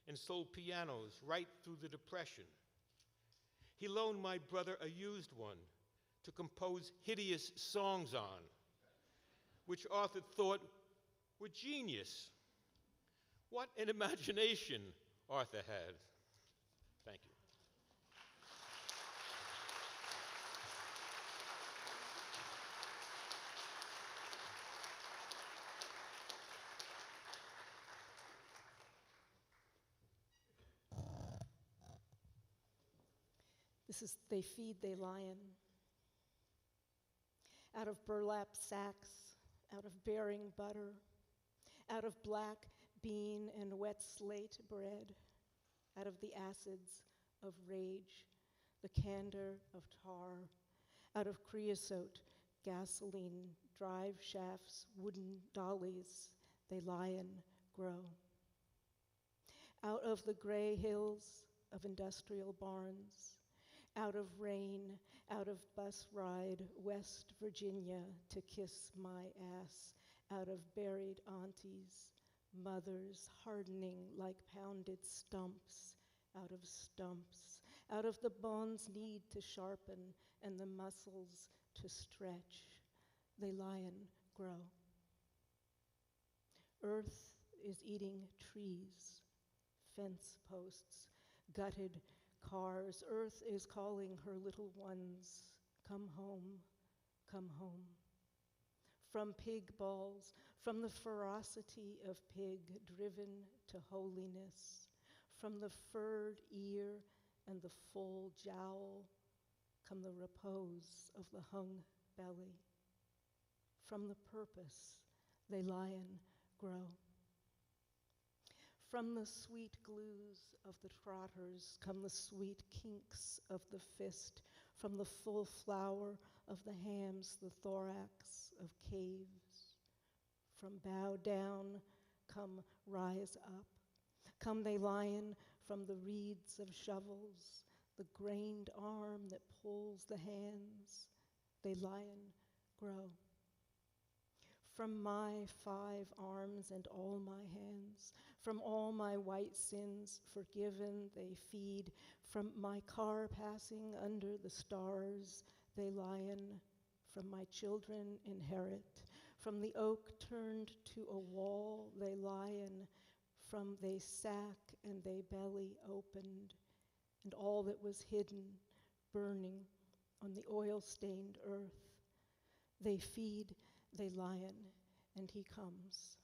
S8: and sold pianos right through the Depression. He loaned my brother a used one to compose hideous songs on, which Arthur thought were genius. What an imagination Arthur had. Thank you.
S3: This is They Feed, They Lion. Out of burlap sacks, out of bearing butter, out of black bean and wet slate bread, out of the acids of rage, the candor of tar, out of creosote, gasoline, drive shafts, wooden dollies, they lie and grow. Out of the gray hills of industrial barns, out of rain, out of bus ride, West Virginia to kiss my ass, out of buried aunties, mothers hardening like pounded stumps, out of the bones need to sharpen and the muscles to stretch, they lie and grow. Earth is eating trees, fence posts, gutted cars. Earth is calling her little ones, come home, come home. From pig balls, from the ferocity of pig driven to holiness, from the furred ear and the full jowl, come the repose of the hung belly. From the purpose, they lie and grow. From the sweet glues of the trotters come the sweet kinks of the fist. From the full flower of the hams, the thorax of caves. From bow down, come rise up. Come they lion from the reeds of shovels, the grained arm that pulls the hands. They lion grow. From my 5 arms and all my hands, from all my white sins forgiven, they feed. From my car passing under the stars, they lion. From my children inherit. From the oak turned to a wall, they lion. From they sack and they belly opened, and all that was hidden, burning on the oil-stained earth. They feed, they lion, and he comes.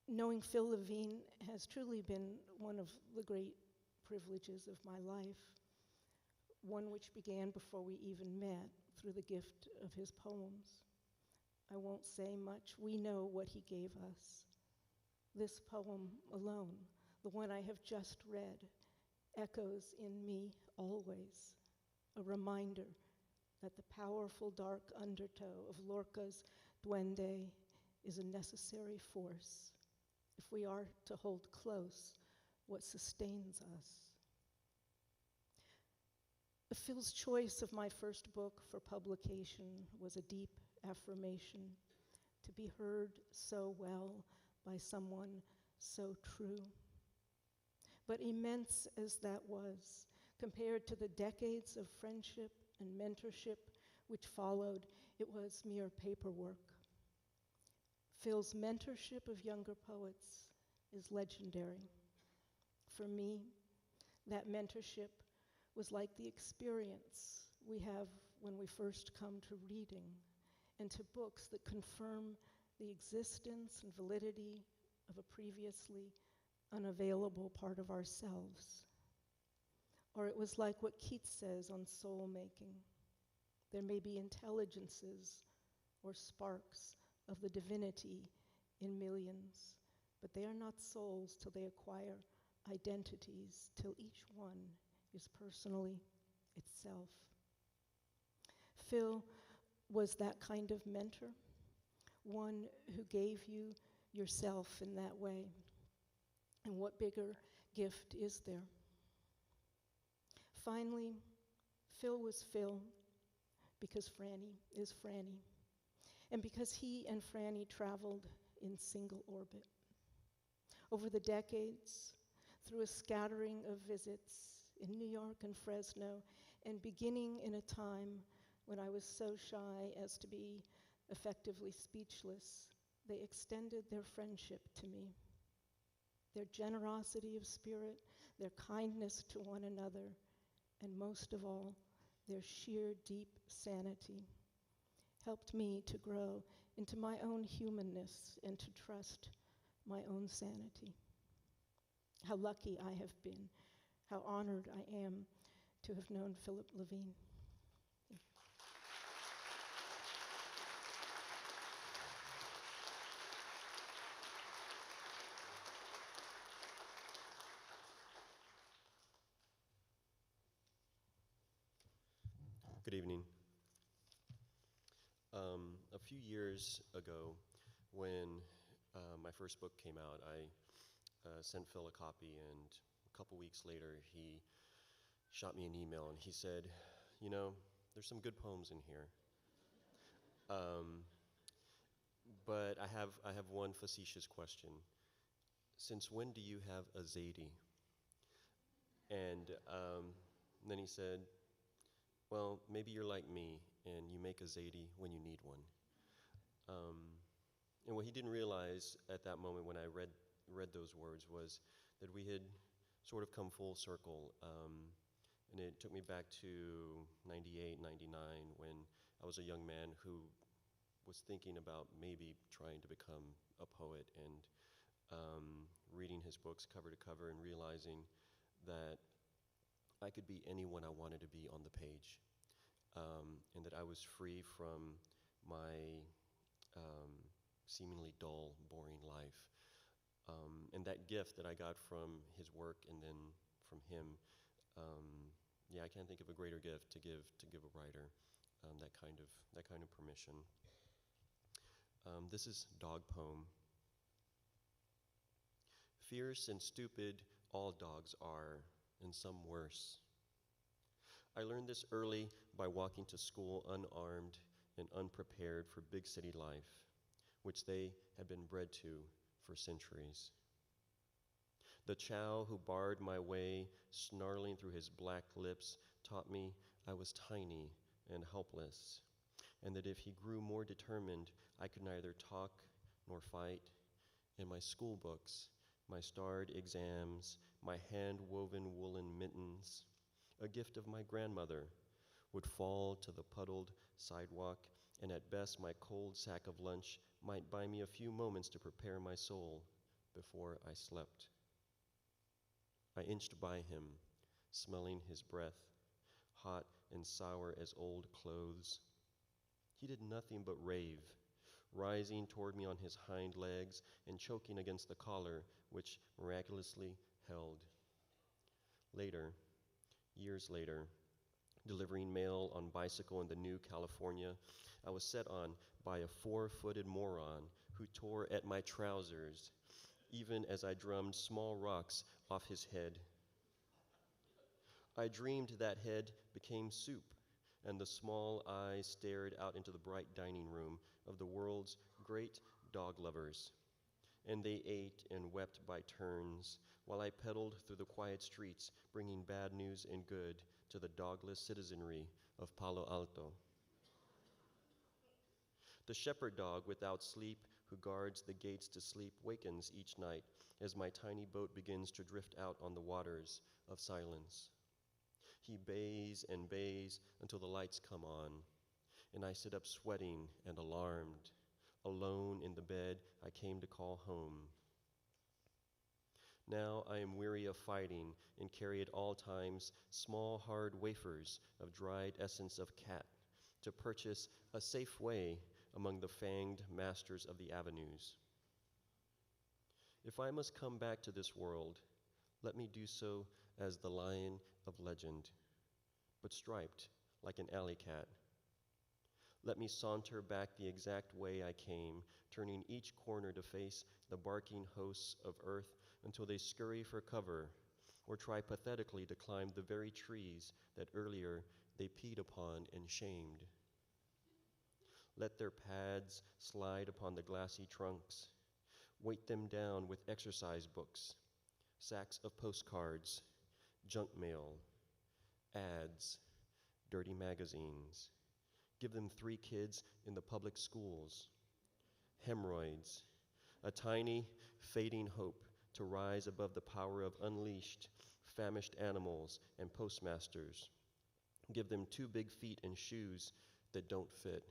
S3: Knowing Phil Levine has truly been one of the great privileges of my life, one which began before we even met through the gift of his poems. I won't say much. We know what he gave us. This poem alone, the one I have just read, echoes in me always, a reminder that the powerful dark undertow of Lorca's Duende is a necessary force if we are to hold close what sustains us. Phil's choice of my first book for publication was a deep affirmation to be heard so well by someone so true. But immense as that was, compared to the decades of friendship and mentorship which followed, it was mere paperwork. Phil's mentorship of younger poets is legendary. For me, that mentorship was like the experience we have when we first come to reading and to books that confirm the existence and validity of a previously unavailable part of ourselves. Or it was like what Keats says on soul making. There may be intelligences or sparks of the divinity in millions, but they are not souls till they acquire identities, till each one is personally itself. Phil was that kind of mentor, one who gave you yourself in that way. And what bigger gift is there? Finally, Phil was Phil because Franny is Franny, and because he and Franny traveled in single orbit. Over the decades, through a scattering of visits in New York and Fresno, and beginning in a time when I was so shy as to be effectively speechless, they extended their friendship to me. Their generosity of spirit, their kindness to one another, and most of all, their sheer deep sanity helped me to grow into my own humanness and to trust my own sanity. How lucky I have been, how honored I am to have known Philip Levine. Thank you.
S9: Good evening. A few years ago, when my first book came out, I sent Phil a copy, and a couple weeks later, he shot me an email, and he said, you know, there's some good poems in here. But I have one facetious question. Since when do you have a Zadie? And then he said, well, maybe you're like me, and you make a Zadie when you need one. And what he didn't realize at that moment when I read those words was that we had sort of come full circle. And it took me back to 98, 99, when I was a young man who was thinking about maybe trying to become a poet, and reading his books cover to cover and realizing that I could be anyone I wanted to be on the page, and that I was free from my seemingly dull, boring life. And that gift that I got from his work and then from him, I can't think of a greater gift to give a writer that kind of permission. This is Dog Poem. Fierce and stupid all dogs are, and some worse. I learned this early by walking to school unarmed and unprepared for big city life, which they had been bred to for centuries. The chow who barred my way, snarling through his black lips, taught me I was tiny and helpless, and that if he grew more determined, I could neither talk nor fight. In my school books, my starred exams, my hand-woven woolen mittens, a gift of my grandmother, would fall to the puddled sidewalk, and at best my cold sack of lunch might buy me a few moments to prepare my soul before I slept. I inched by him, smelling his breath, hot and sour as old clothes. He did nothing but rave, rising toward me on his hind legs and choking against the collar, which miraculously held. Later, years later, delivering mail on bicycle in the new California, I was set on by a 4-footed moron who tore at my trousers even as I drummed small rocks off his head. I dreamed that head became soup, and the small eyes stared out into the bright dining room of the world's great dog lovers. And they ate and wept by turns, while I pedaled through the quiet streets, bringing bad news and good to the dogless citizenry of Palo Alto. The shepherd dog without sleep who guards the gates to sleep wakens each night as my tiny boat begins to drift out on the waters of silence. He bays and bays until the lights come on, and I sit up sweating and alarmed, alone in the bed I came to call home. Now I am weary of fighting and carry at all times small hard wafers of dried essence of cat to purchase a safe way among the fanged masters of the avenues. If I must come back to this world, let me do so as the lion of legend, but striped like an alley cat. Let me saunter back the exact way I came, turning each corner to face the barking hosts of earth until they scurry for cover or try pathetically to climb the very trees that earlier they peed upon and shamed. Let their pads slide upon the glassy trunks, weight them down with exercise books, sacks of postcards, junk mail, ads, dirty magazines. Give them 3 kids in the public schools, hemorrhoids, a tiny, fading hope to rise above the power of unleashed, famished animals and postmasters. Give them 2 big feet and shoes that don't fit,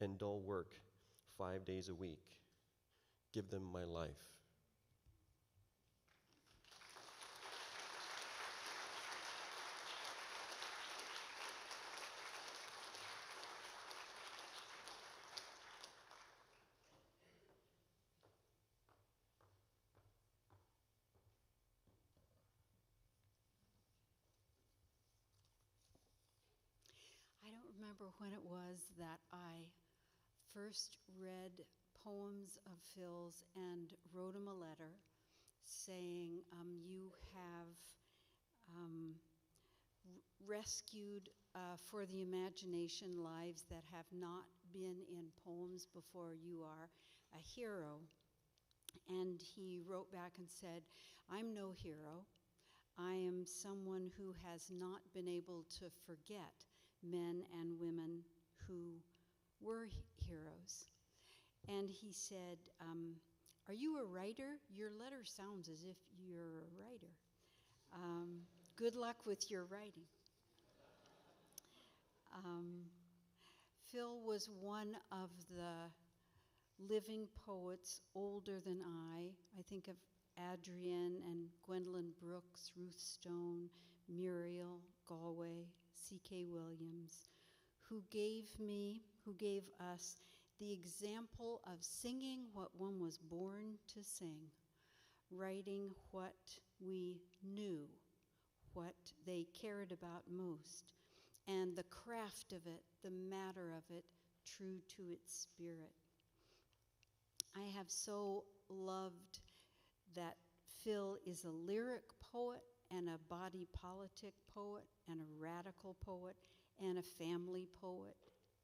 S9: and dull work 5 days a week. Give them my life.
S10: I don't remember when it was that I first read poems of Phil's and wrote him a letter saying, you have rescued for the imagination lives that have not been in poems before. You are a hero. And he wrote back and said, I'm no hero. I am someone who has not been able to forget men and women who were heroes. And he said, are you a writer? Your letter sounds as if you're a writer. Good luck with your writing. Phil was one of the living poets older than I think of Adrienne and Gwendolyn Brooks, Ruth Stone, Muriel Galway, C.K. Williams, who gave us the example of singing what one was born to sing, writing what we knew, what they cared about most, and the craft of it, the matter of it, true to its spirit. I have so loved that Phil is a lyric poet and a body politic poet and a radical poet and a family poet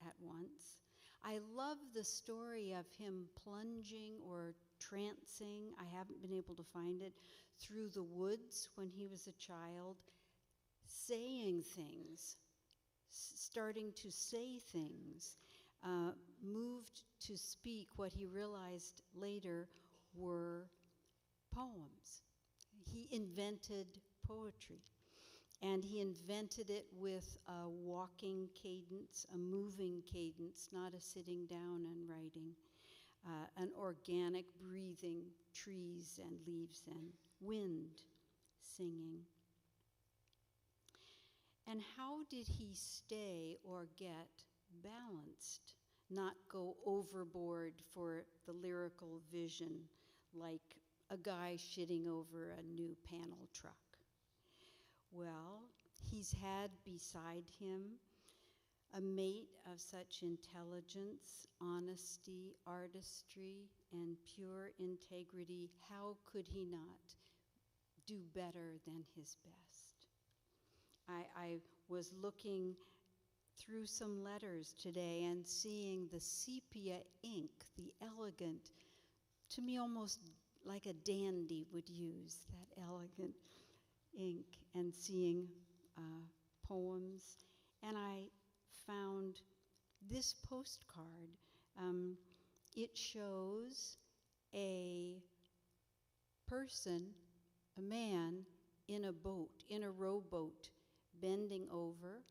S10: at once. I love the story of him plunging or trancing, I haven't been able to find it, through the woods when he was a child, saying things, starting to say things, moved to speak what he realized later were poems. He invented poetry, and he invented it with a walking cadence, a moving cadence, not a sitting down and writing, an organic breathing, trees and leaves and wind singing. And how did he stay or get balanced, not go overboard for the lyrical vision like a guy shitting over a new panel truck? Well, he's had beside him A mate of such intelligence, honesty, artistry, and pure integrity, how could he not do better than his best? I was looking through some letters today and seeing the sepia ink, the elegant, to me almost like a dandy would use that elegant ink, and seeing poems. And I found this postcard. It shows a person, a man, in a boat, in a rowboat, bending over.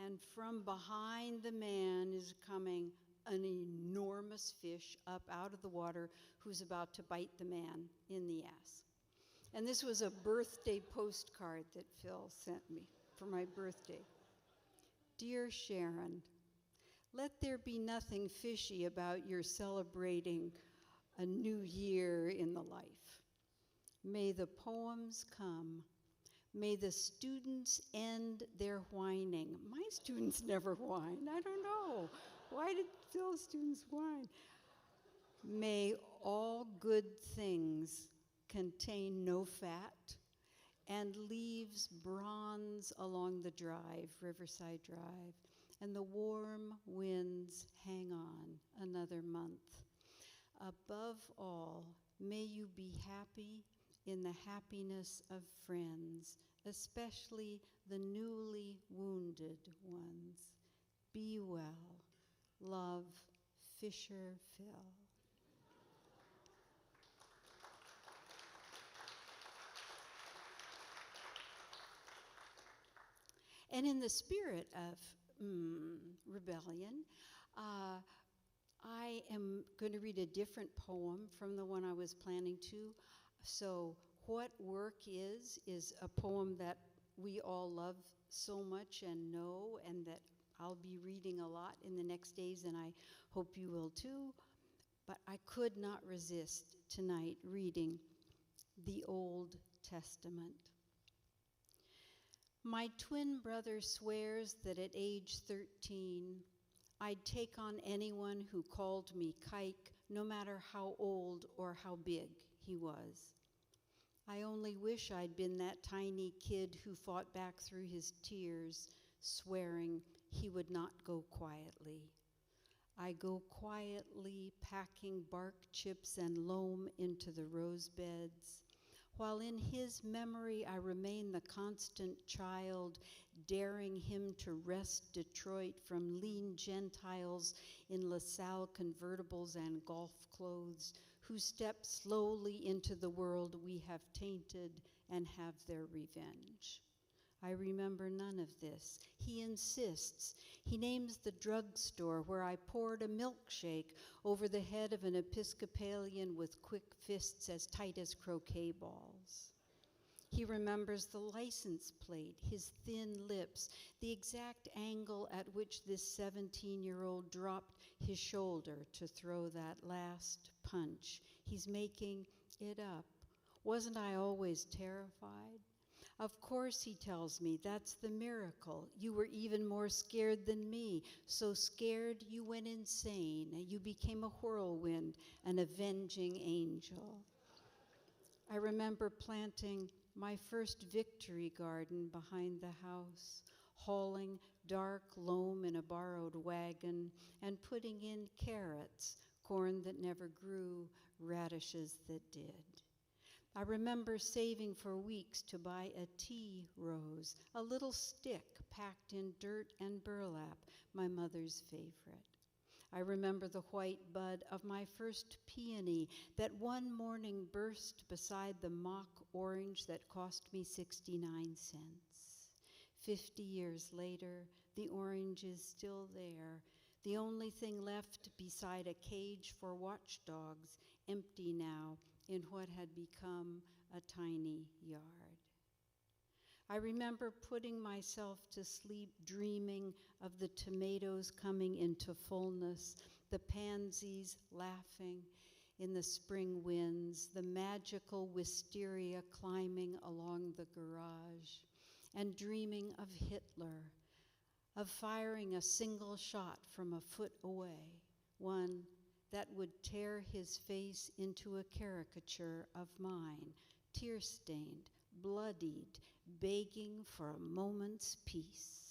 S10: And from behind the man is coming an enormous fish up out of the water who's about to bite the man in the ass. And this was a birthday postcard that Phil sent me for my birthday. Dear Sharon, let there be nothing fishy about your celebrating a new year in the life. May the poems come. May the students end their whining. My students never whine. I don't know. Why did Phil's students whine? May all good things contain no fat and leaves bronze along the drive, Riverside Drive, and the warm winds hang on another month. Above all, may you be happy in the happiness of friends, especially the newly wounded ones. Be well. Love, Fisher Phil. And in the spirit of rebellion, I am going to read a different poem from the one I was planning to. So What Work is a poem that we all love so much and know, and that I'll be reading a lot in the next days, and I hope you will too. But I could not resist tonight reading the Old Testament. My twin brother swears that at age 13, I'd take on anyone who called me kike, no matter how old or how big he was. I only wish I'd been that tiny kid who fought back through his tears, swearing he would not go quietly. I go quietly packing bark chips and loam into the rose beds, while in his memory I remain the constant child, daring him to wrest Detroit from lean Gentiles in LaSalle convertibles and golf clothes, who step slowly into the world we have tainted and have their revenge. I remember none of this. He insists. He names the drugstore where I poured a milkshake over the head of an Episcopalian with quick fists as tight as croquet balls. He remembers the license plate, his thin lips, the exact angle at which this 17-year-old dropped his shoulder to throw that last punch. He's making it up. Wasn't I always terrified? Of course, he tells me, that's the miracle. You were even more scared than me. So scared you went insane. You became a whirlwind, an avenging angel. I remember planting my first victory garden behind the house, hauling dark loam in a borrowed wagon, and putting in carrots, corn that never grew, radishes that did. I remember saving for weeks to buy a tea rose, a little stick packed in dirt and burlap, my mother's favorite. I remember the white bud of my first peony that one morning burst beside the mock orange that cost me 69 cents. 50 years later, the orange is still there, the only thing left beside a cage for watchdogs, empty now in what had become a tiny yard. I remember putting myself to sleep dreaming of the tomatoes coming into fullness, the pansies laughing in the spring winds, the magical wisteria climbing along the garage, and dreaming of Hitler, of firing a single shot from a foot away, one that would tear his face into a caricature of mine, tear-stained, bloodied, begging for a moment's peace.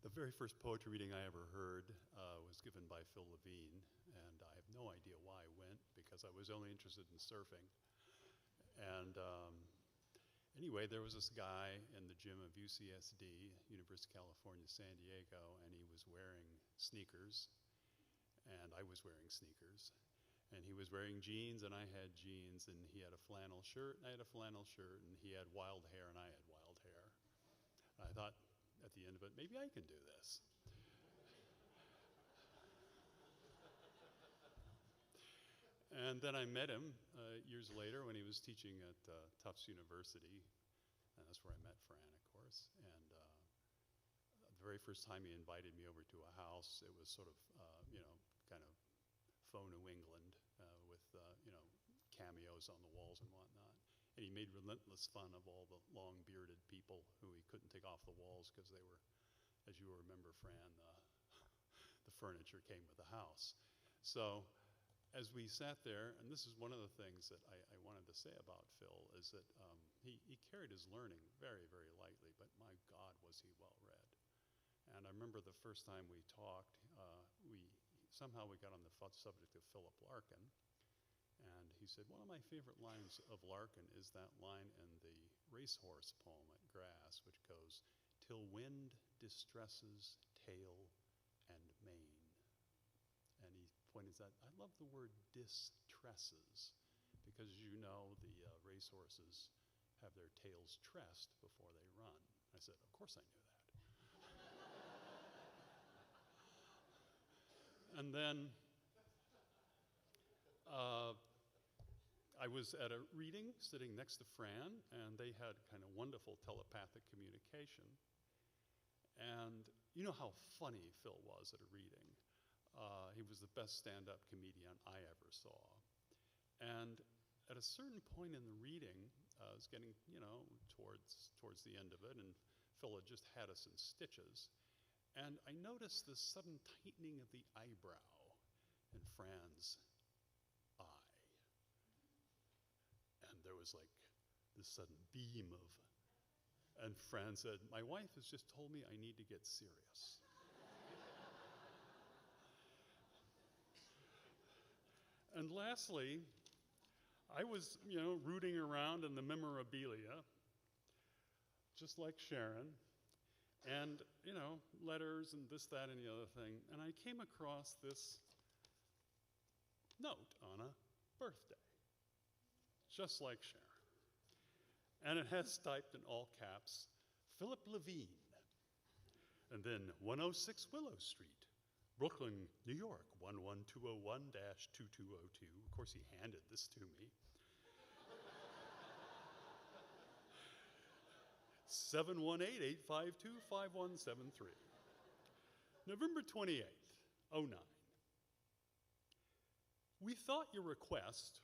S11: The very first poetry reading I ever heard was given by Phil Levine, and I have no idea why I went, because I was only interested in surfing. And anyway, there was this guy in the gym of UCSD, University of California, San Diego, and he was wearing sneakers, and I was wearing sneakers. And he was wearing jeans, and I had jeans, and he had a flannel shirt, and I had a flannel shirt, and he had wild hair, and I had wild hair. I thought, at the end of it, maybe I can do this. And then I met him years later when he was teaching at Tufts University, and that's where I met Fran, of course. And the very first time he invited me over to a house, it was sort of, kind of faux New England with, cameos on the walls and whatnot. And he made relentless fun of all the long-bearded people who he couldn't take off the walls because they were, as you will remember, Fran, the furniture came with the house. So as we sat there, and this is one of the things that I wanted to say about Phil, is that he carried his learning very, very lightly, but my God, was he well-read. And I remember the first time we talked, somehow we got on the subject of Philip Larkin. And he said, one of my favorite lines of Larkin is that line in the racehorse poem at Grass, which goes, "Till wind distresses tail and mane." And he pointed out, I love the word distresses, because as you know, the racehorses have their tails tressed before they run. I said, of course I knew that. And then I was at a reading sitting next to Fran, and they had kind of wonderful telepathic communication. And you know how funny Phil was at a reading. He was the best stand-up comedian I ever saw. And at a certain point in the reading, I was getting, towards the end of it, and Phil had just had us in stitches. And I noticed this sudden tightening of the eyebrow in Fran's eye. And there was like this sudden beam of, and Fran said, my wife has just told me I need to get serious. And lastly, I was, rooting around in the memorabilia, just like Sharon, and, letters and this, that, and the other thing. And I came across this note on a birthday, just like Sharon. And it has typed in all caps, Philip Levine. And then 106 Willow Street, Brooklyn, New York, 11201-2202. Of course, he handed this to me. 718-852-5173. November 28th, 09. We thought your request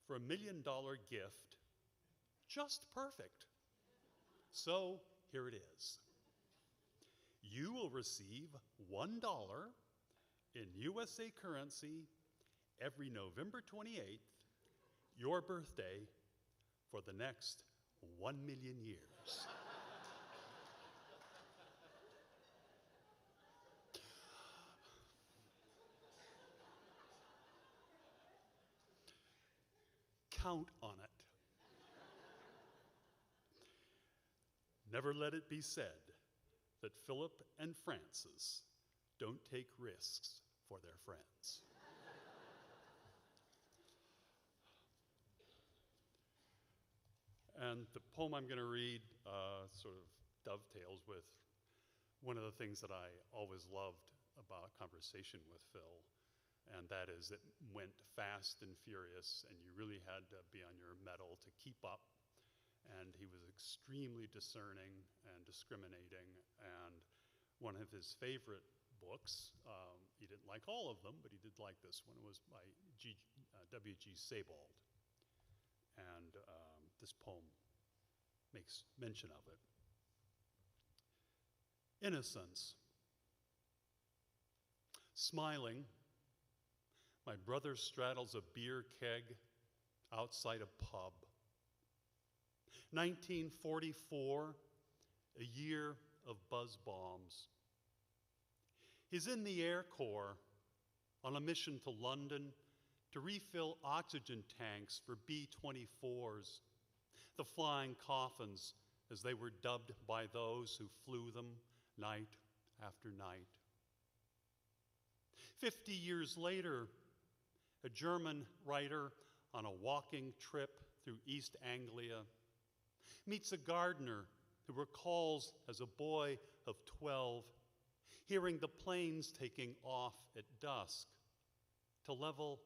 S11: for $1 million gift just perfect. So here it is. You will receive $1 in USA currency every November 28th, your birthday, for the next 1 million years. Count on it. Never let it be said that Philip and Francis don't take risks for their friends. And the poem I'm going to read sort of dovetails with one of the things that I always loved about conversation with Phil, and that is it went fast and furious, and you really had to be on your mettle to keep up. And he was extremely discerning and discriminating, and one of his favorite books, he didn't like all of them, but he did like this one, was by W.G. Sebald. And this poem makes mention of it. Innocence. Smiling, my brother straddles a beer keg outside a pub. 1944, a year of buzz bombs. He's in the Air Corps on a mission to London to refill oxygen tanks for B-24s, the flying coffins as they were dubbed by those who flew them night after night. 50 years later, a German writer on a walking trip through East Anglia meets a gardener who recalls as a boy of 12 hearing the planes taking off at dusk to level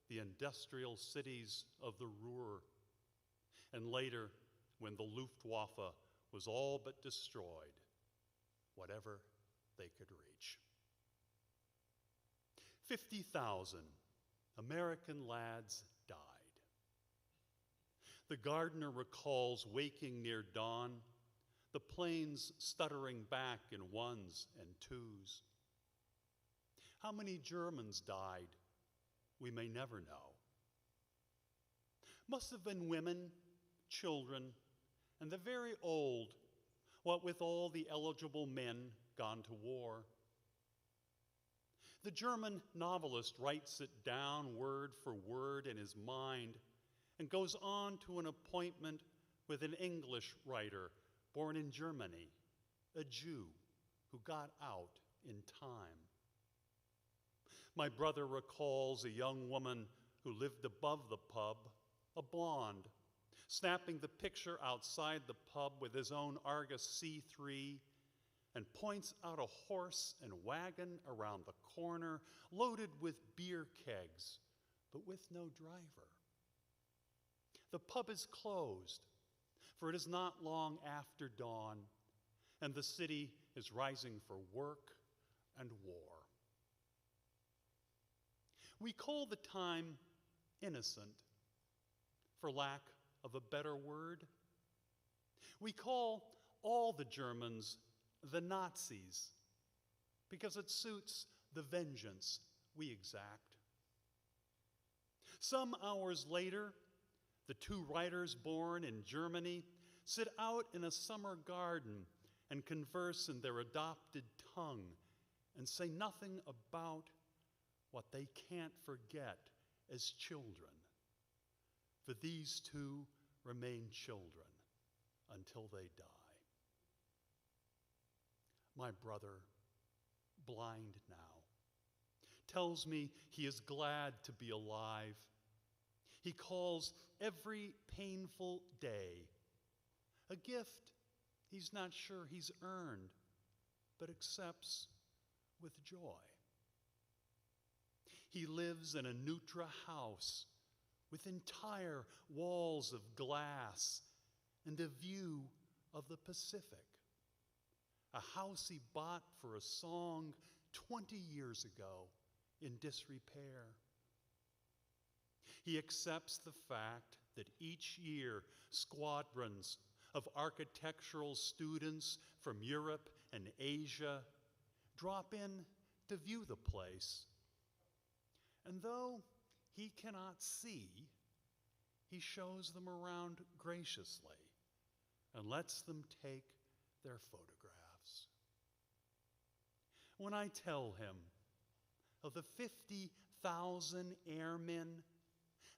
S11: the industrial cities of the Ruhr, and later when the Luftwaffe was all but destroyed, whatever they could reach. 50,000 American lads died. The gardener recalls waking near dawn, the planes stuttering back in ones and twos. How many Germans died? We may never know. Must have been women, children, and the very old, what with all the eligible men gone to war. The German novelist writes it down word for word in his mind and goes on to an appointment with an English writer born in Germany, a Jew who got out in time. My brother recalls a young woman who lived above the pub, a blonde, snapping the picture outside the pub with his own Argus C3 and points out a horse and wagon around the corner loaded with beer kegs, but with no driver. The pub is closed, for it is not long after dawn, and the city is rising for work and war. We call the time innocent, for lack of a better word. We call all the Germans the Nazis, because it suits the vengeance we exact. Some hours later, the two writers born in Germany sit out in a summer garden and converse in their adopted tongue and say nothing about what they can't forget as children. For these two remain children until they die. My brother, blind now, tells me he is glad to be alive. He calls every painful day a gift he's not sure he's earned, but accepts with joy. He lives in a Nutra house with entire walls of glass and a view of the Pacific, a house he bought for a song 20 years ago in disrepair. He accepts the fact that each year squadrons of architectural students from Europe and Asia drop in to view the place. And though he cannot see, he shows them around graciously and lets them take their photographs. When I tell him of the 50,000 airmen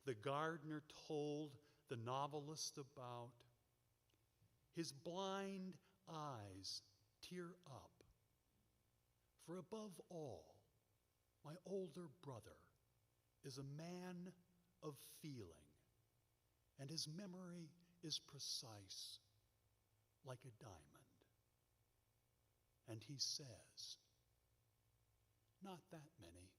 S11: the gardener told the novelist about, his blind eyes tear up. For above all, my older brother is a man of feeling, and his memory is precise, like a diamond. And he says, not that many.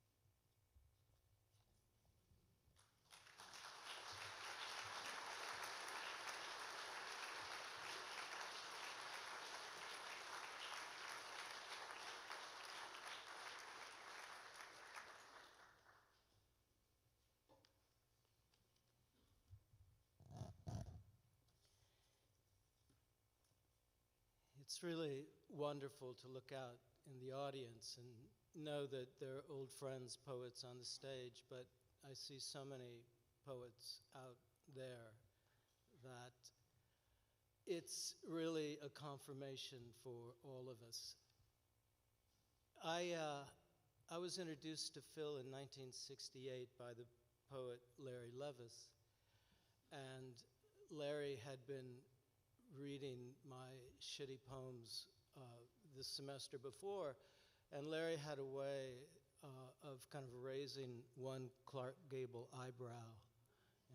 S12: It's really wonderful to look out in the audience and know that there are old friends, poets on the stage, but I see so many poets out there that it's really a confirmation for all of us. I was introduced to Phil in 1968 by the poet Larry Levis, and Larry had been reading my shitty poems this semester before, and Larry had a way of kind of raising one Clark Gable eyebrow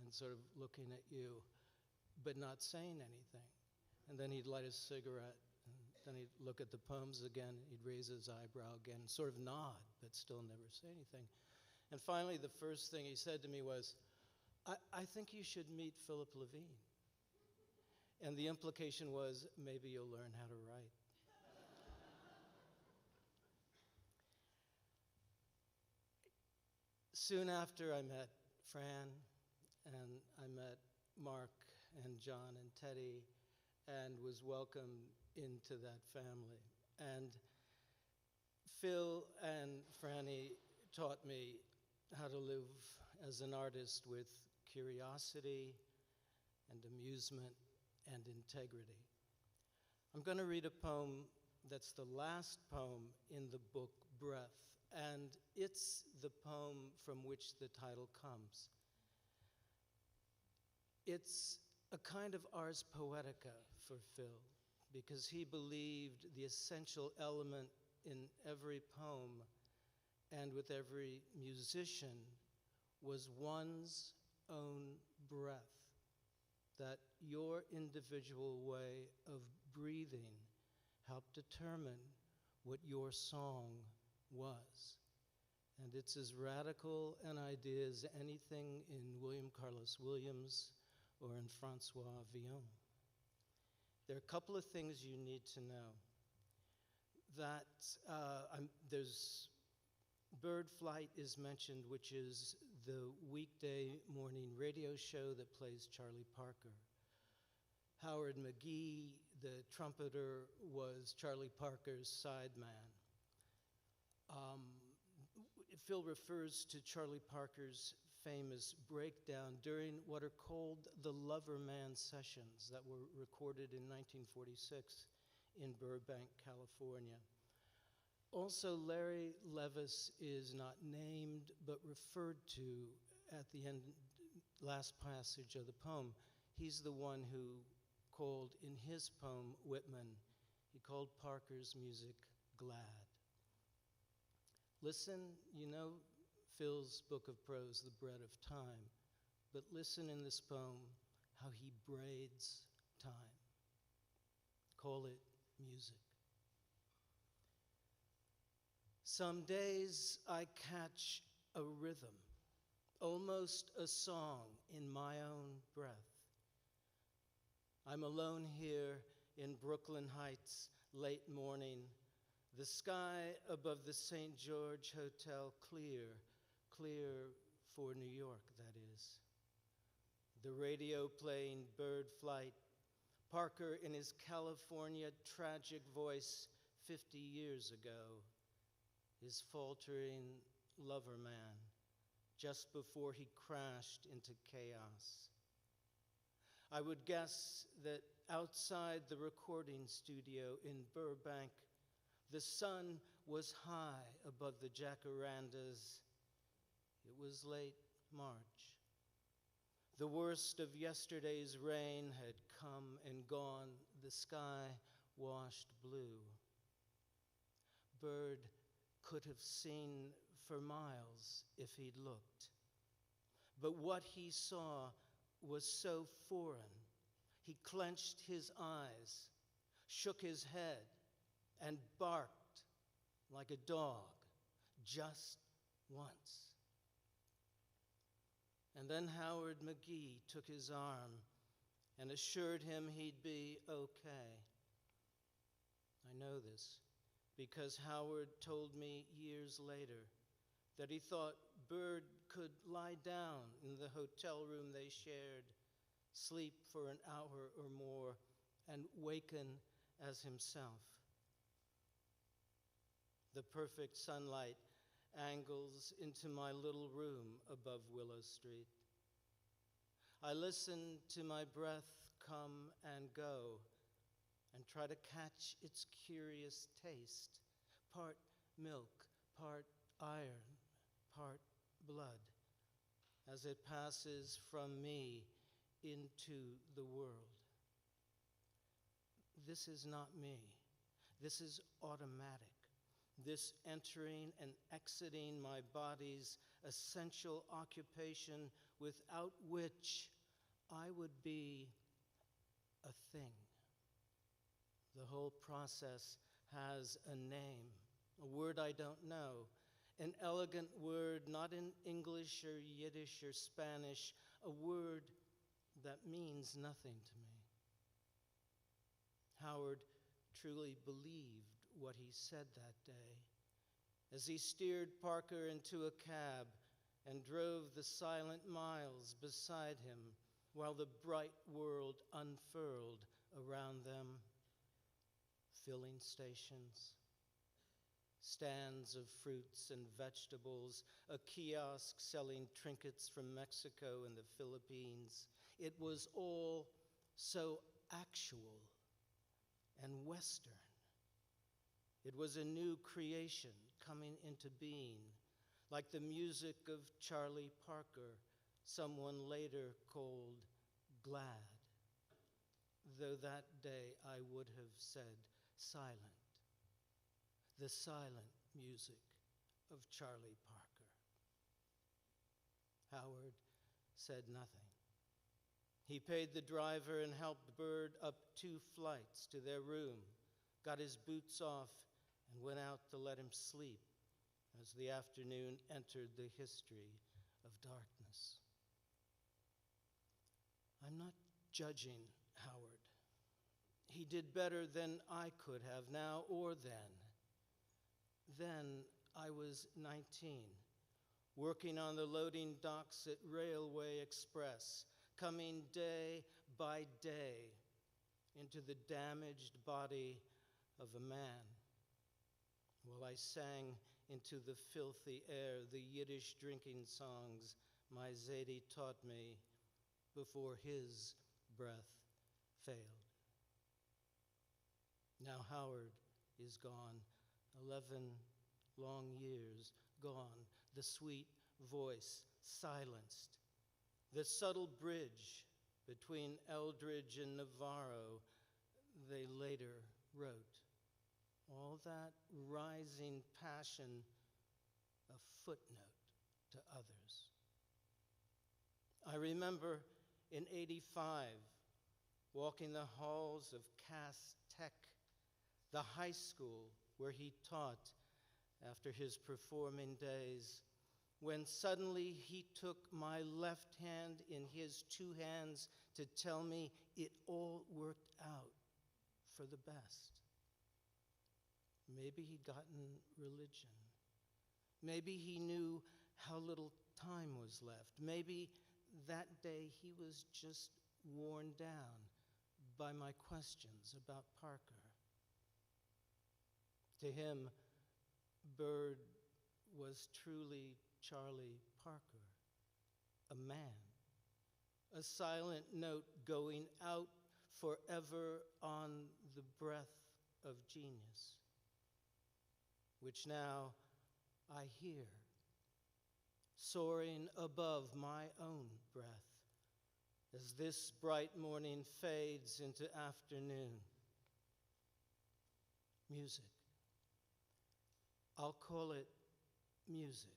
S12: and sort of looking at you, but not saying anything. And then he'd light a cigarette, and then he'd look at the poems again, he'd raise his eyebrow again, sort of nod, but still never say anything. And finally, the first thing he said to me was, I think you should meet Philip Levine. And the implication was, maybe you'll learn how to write. Soon after, I met Fran, and I met Mark and John and Teddy, and was welcomed into that family. And Phil and Franny taught me how to live as an artist with curiosity and amusement and integrity. I'm going to read a poem that's the last poem in the book Breath, and it's the poem from which the title comes. It's a kind of ars poetica for Phil, because he believed the essential element in every poem and with every musician was one's own breath, that your individual way of breathing helped determine what your song was. And it's as radical an idea as anything in William Carlos Williams or in Francois Villon. There are a couple of things you need to know. That there's Bird Flight is mentioned, which is the weekday morning radio show that plays Charlie Parker. Howard McGee, the trumpeter, was Charlie Parker's sideman. Phil refers to Charlie Parker's famous breakdown during what are called the Loverman Sessions that were recorded in 1946 in Burbank, California. Also, Larry Levis is not named but referred to at the end, last passage of the poem. He's the one who called in his poem, Whitman, he called Parker's music glad. Listen, you know Phil's book of prose, The Bread of Time, but listen in this poem how he braids time. Call it music. Some days I catch a rhythm, almost a song in my own breath. I'm alone here in Brooklyn Heights, late morning, the sky above the St. George Hotel clear for New York, that is. The radio playing Bird Flight, Parker in his California tragic voice 50 years ago, his faltering lover man, just before he crashed into chaos. I would guess that outside the recording studio in Burbank, the sun was high above the jacarandas. It was late March. The worst of yesterday's rain had come and gone, the sky washed blue. Bird could have seen for miles if he'd looked. But what he saw was so foreign. He clenched his eyes, shook his head, and barked like a dog just once. And then Howard McGee took his arm and assured him he'd be okay. I know this because Howard told me years later that he thought Bird could lie down in the hotel room they shared, sleep for an hour or more, and waken as himself. The perfect sunlight angles into my little room above Willow Street. I listen to my breath come and go and try to catch its curious taste, part milk, part iron, part blood, as it passes from me into the world. This is not me. This is automatic. This entering and exiting my body's essential occupation without which I would be a thing. The whole process has a name, a word I don't know, an elegant word not in English or Yiddish or Spanish, a word that means nothing to me. Howard truly believed what he said that day as he steered Parker into a cab and drove the silent miles beside him while the bright world unfurled around them. Filling stations, stands of fruits and vegetables, a kiosk selling trinkets from Mexico and the Philippines. It was all so actual and Western. It was a new creation coming into being, like the music of Charlie Parker, someone later called glad, though that day I would have said silent, the silent music of Charlie Parker. Howard said nothing. He paid the driver and helped Bird up 2 flights to their room, got his boots off, and went out to let him sleep as the afternoon entered the history of darkness. I'm not judging Howard. He did better than I could have now or then. Then I was 19, working on the loading docks at Railway Express, coming day by day into the damaged body of a man, while I sang into the filthy air the Yiddish drinking songs my Zadie taught me before his breath failed. Now Howard is gone, 11 long years gone, the sweet voice silenced, the subtle bridge between Eldridge and Navarro they later wrote. All that rising passion, a footnote to others. I remember in '85 walking the halls of Cass Tech, the high school where he taught after his performing days, when suddenly he took my left hand in his 2 hands to tell me it all worked out for the best. Maybe he'd gotten religion. Maybe he knew how little time was left. Maybe that day he was just worn down by my questions about Parker. To him, Bird was truly Charlie Parker, a man, a silent note going out forever on the breath of genius, which now I hear, soaring above my own breath as this bright morning fades into afternoon. Music. I'll call it music.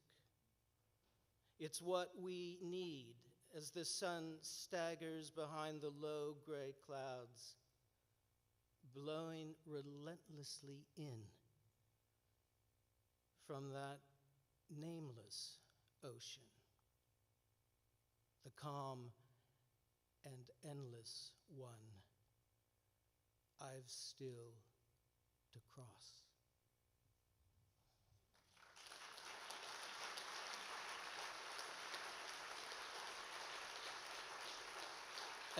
S12: It's what we need as the sun staggers behind the low gray clouds, blowing relentlessly in from that nameless ocean, the calm and endless one I've still to cross.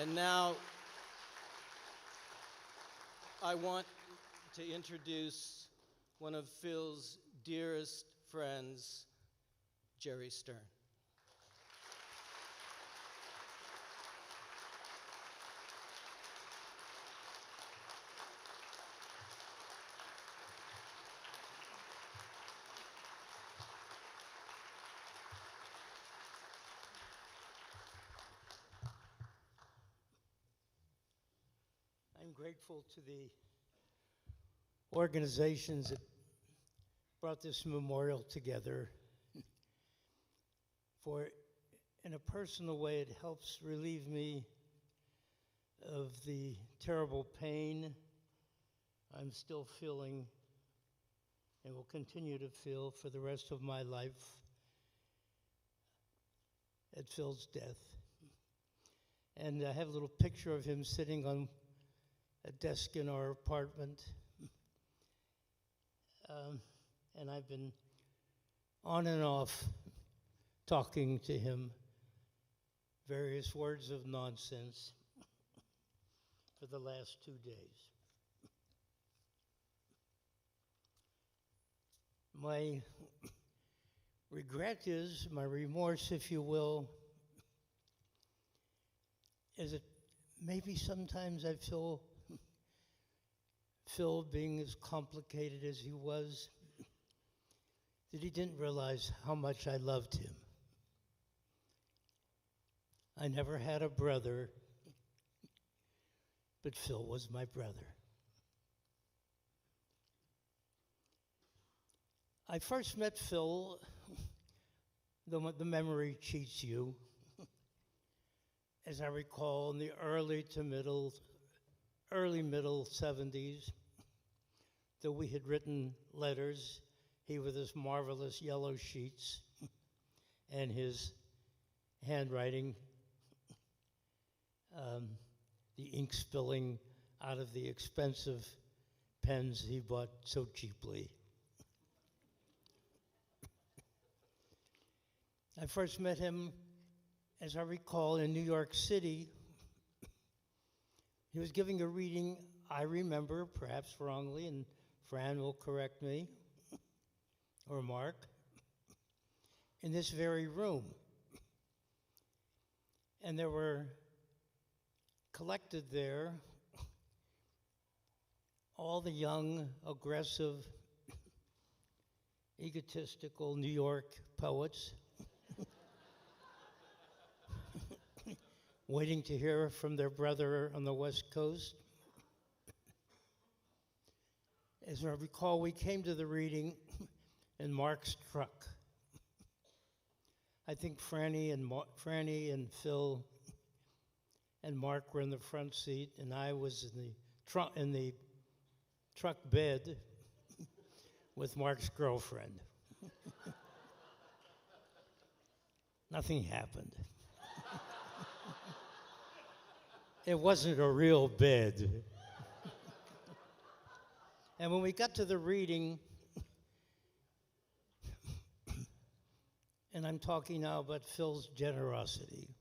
S12: And now I want to introduce one of Phil's dearest friends, Jerry Stern.
S13: I'm grateful to the organizations that brought this memorial together. For in a personal way, it helps relieve me of the terrible pain I'm still feeling and will continue to feel for the rest of my life at Phil's death. And I have a little picture of him sitting on a desk in our apartment. And I've been on and off talking to him various words of nonsense for the last 2 days. My regret is, my remorse, if you will, is that maybe sometimes I feel Phil, being as complicated as he was, that he didn't realize how much I loved him. I never had a brother, but Phil was my brother. I first met Phil, the memory cheats you, as I recall, in the early middle 70s, though we had written letters, he with his marvelous yellow sheets and his handwriting, the ink spilling out of the expensive pens he bought so cheaply. I first met him, as I recall, in New York City. He was giving a reading, I remember, perhaps wrongly, and Fran will correct me, or Mark, in this very room. And there were collected there all the young, aggressive, egotistical New York poets waiting to hear from their brother on the West Coast. As I recall, we came to the reading in Mark's truck. I think Franny and Phil and Mark were in the front seat, and I was in the truck bed with Mark's girlfriend. Nothing happened. It wasn't a real bed. And when we got to the reading, and I'm talking now about Phil's generosity,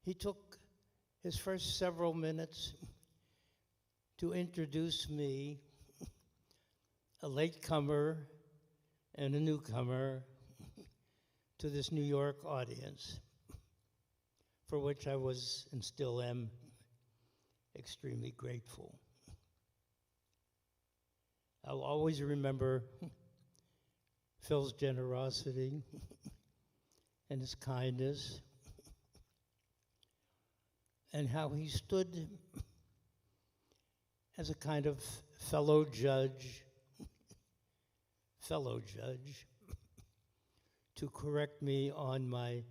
S13: he took his first several minutes to introduce me, a latecomer and a newcomer, to this New York audience, for which I was and still am extremely grateful. I'll always remember Phil's generosity and his kindness and how he stood as a kind of fellow judge to correct me on my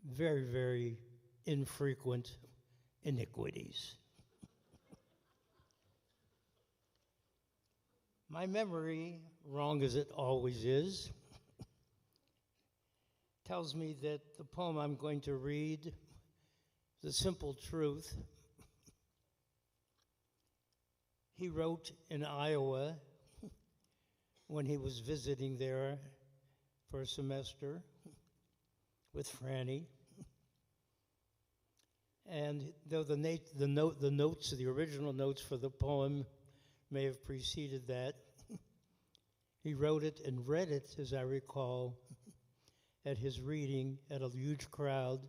S13: very, very infrequent iniquities. My memory, wrong as it always is, tells me that the poem I'm going to read, The Simple Truth, he wrote in Iowa when he was visiting there for a semester with Franny. And though the notes, the original notes for the poem may have preceded that, he wrote it and read it, as I recall, at his reading at a huge crowd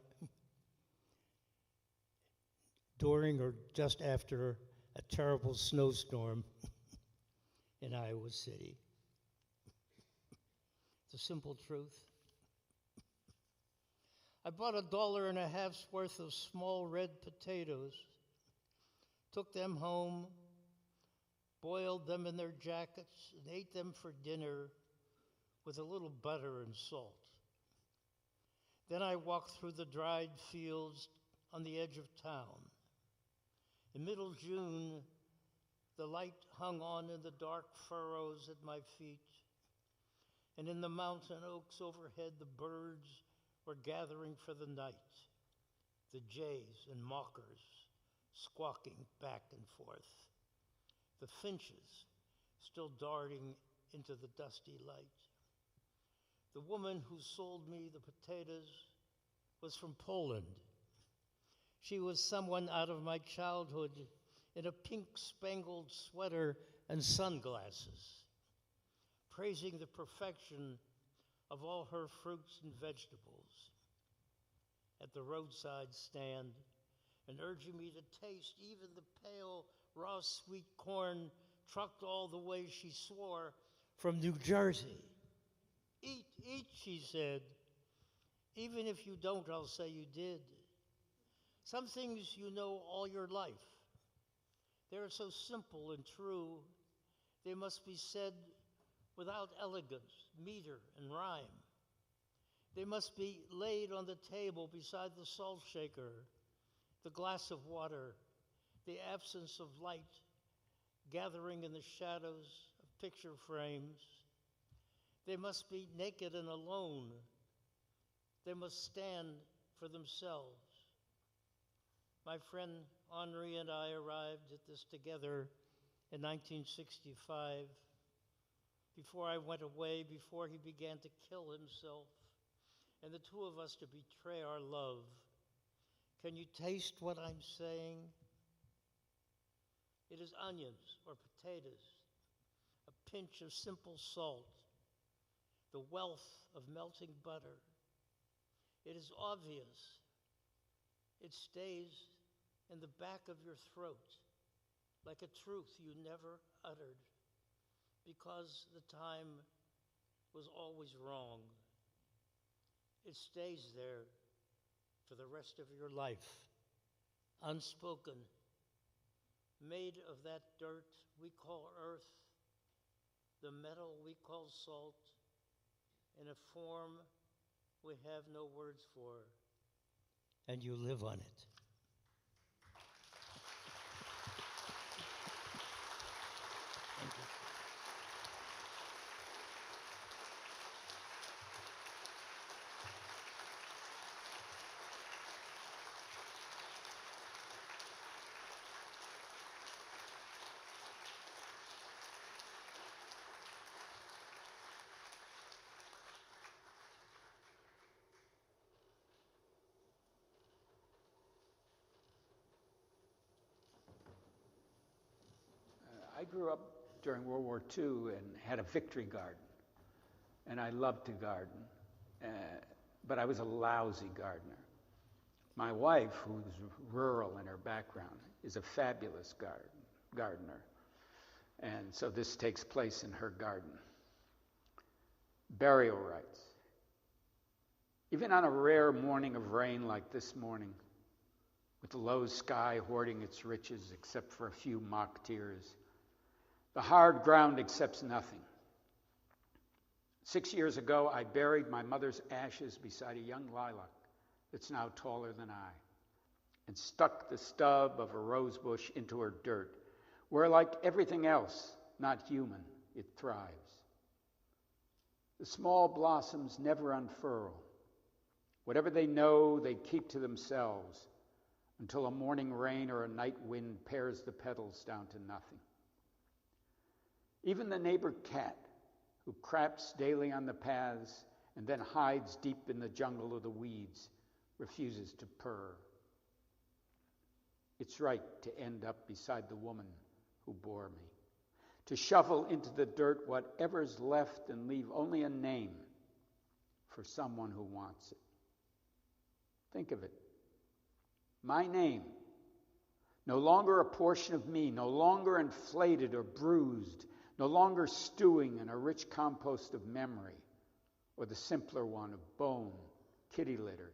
S13: during or just after a terrible snowstorm in Iowa City. The simple truth. I bought $1.50 worth of small red potatoes, took them home, boiled them in their jackets, and ate them for dinner with a little butter and salt. Then I walked through the dried fields on the edge of town. In middle June, the light hung on in the dark furrows at my feet, and in the mountain oaks overhead the birds were gathering for the night, the jays and mockers squawking back and forth, the finches still darting into the dusty light. The woman who sold me the potatoes was from Poland. She was someone out of my childhood in a pink-spangled sweater and sunglasses, praising the perfection of all her fruits and vegetables at the roadside stand and urging me to taste even the pale, raw sweet corn trucked all the way, she swore, from New Jersey. Eat, eat, she said. Even if you don't, I'll say you did. Some things you know all your life. They are so simple and true, they must be said without elegance, meter, and rhyme. They must be laid on the table beside the salt shaker, the glass of water, the absence of light gathering in the shadows of picture frames. They must be naked and alone. They must stand for themselves. My friend Henri and I arrived at this together in 1965. Before I went away, before he began to kill himself, and the two of us to betray our love. Can you taste what I'm saying? It is onions or potatoes, a pinch of simple salt, the wealth of melting butter. It is obvious. It stays in the back of your throat like a truth you never uttered because the time was always wrong. It stays there for the rest of your life, unspoken, made of that dirt we call earth, the metal we call salt, in a form we have no words for. And you live on it. Thank you.
S14: I grew up during World War II and had a victory garden, and I loved to garden, but I was a lousy gardener. My wife, who's rural in her background, is a fabulous gardener, and so this takes place in her garden. Burial rites. Even on a rare morning of rain like this morning, with the low sky hoarding its riches except for a few mock tears, the hard ground accepts nothing. 6 years ago, I buried my mother's ashes beside a young lilac that's now taller than I, and stuck the stub of a rose bush into her dirt, where, like everything else, not human, it thrives. The small blossoms never unfurl. Whatever they know, they keep to themselves until a morning rain or a night wind pares the petals down to nothing. Even the neighbor cat, who craps daily on the paths and then hides deep in the jungle of the weeds, refuses to purr. It's right to end up beside the woman who bore me, to shovel into the dirt whatever's left and leave only a name for someone who wants it. Think of it. My name, no longer a portion of me, no longer inflated or bruised, no longer stewing in a rich compost of memory, or the simpler one of bone, kitty litter,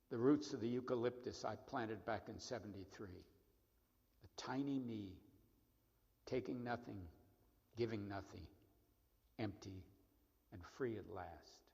S14: the roots of the eucalyptus I planted back in '73. A tiny me, taking nothing, giving nothing, empty and free at last.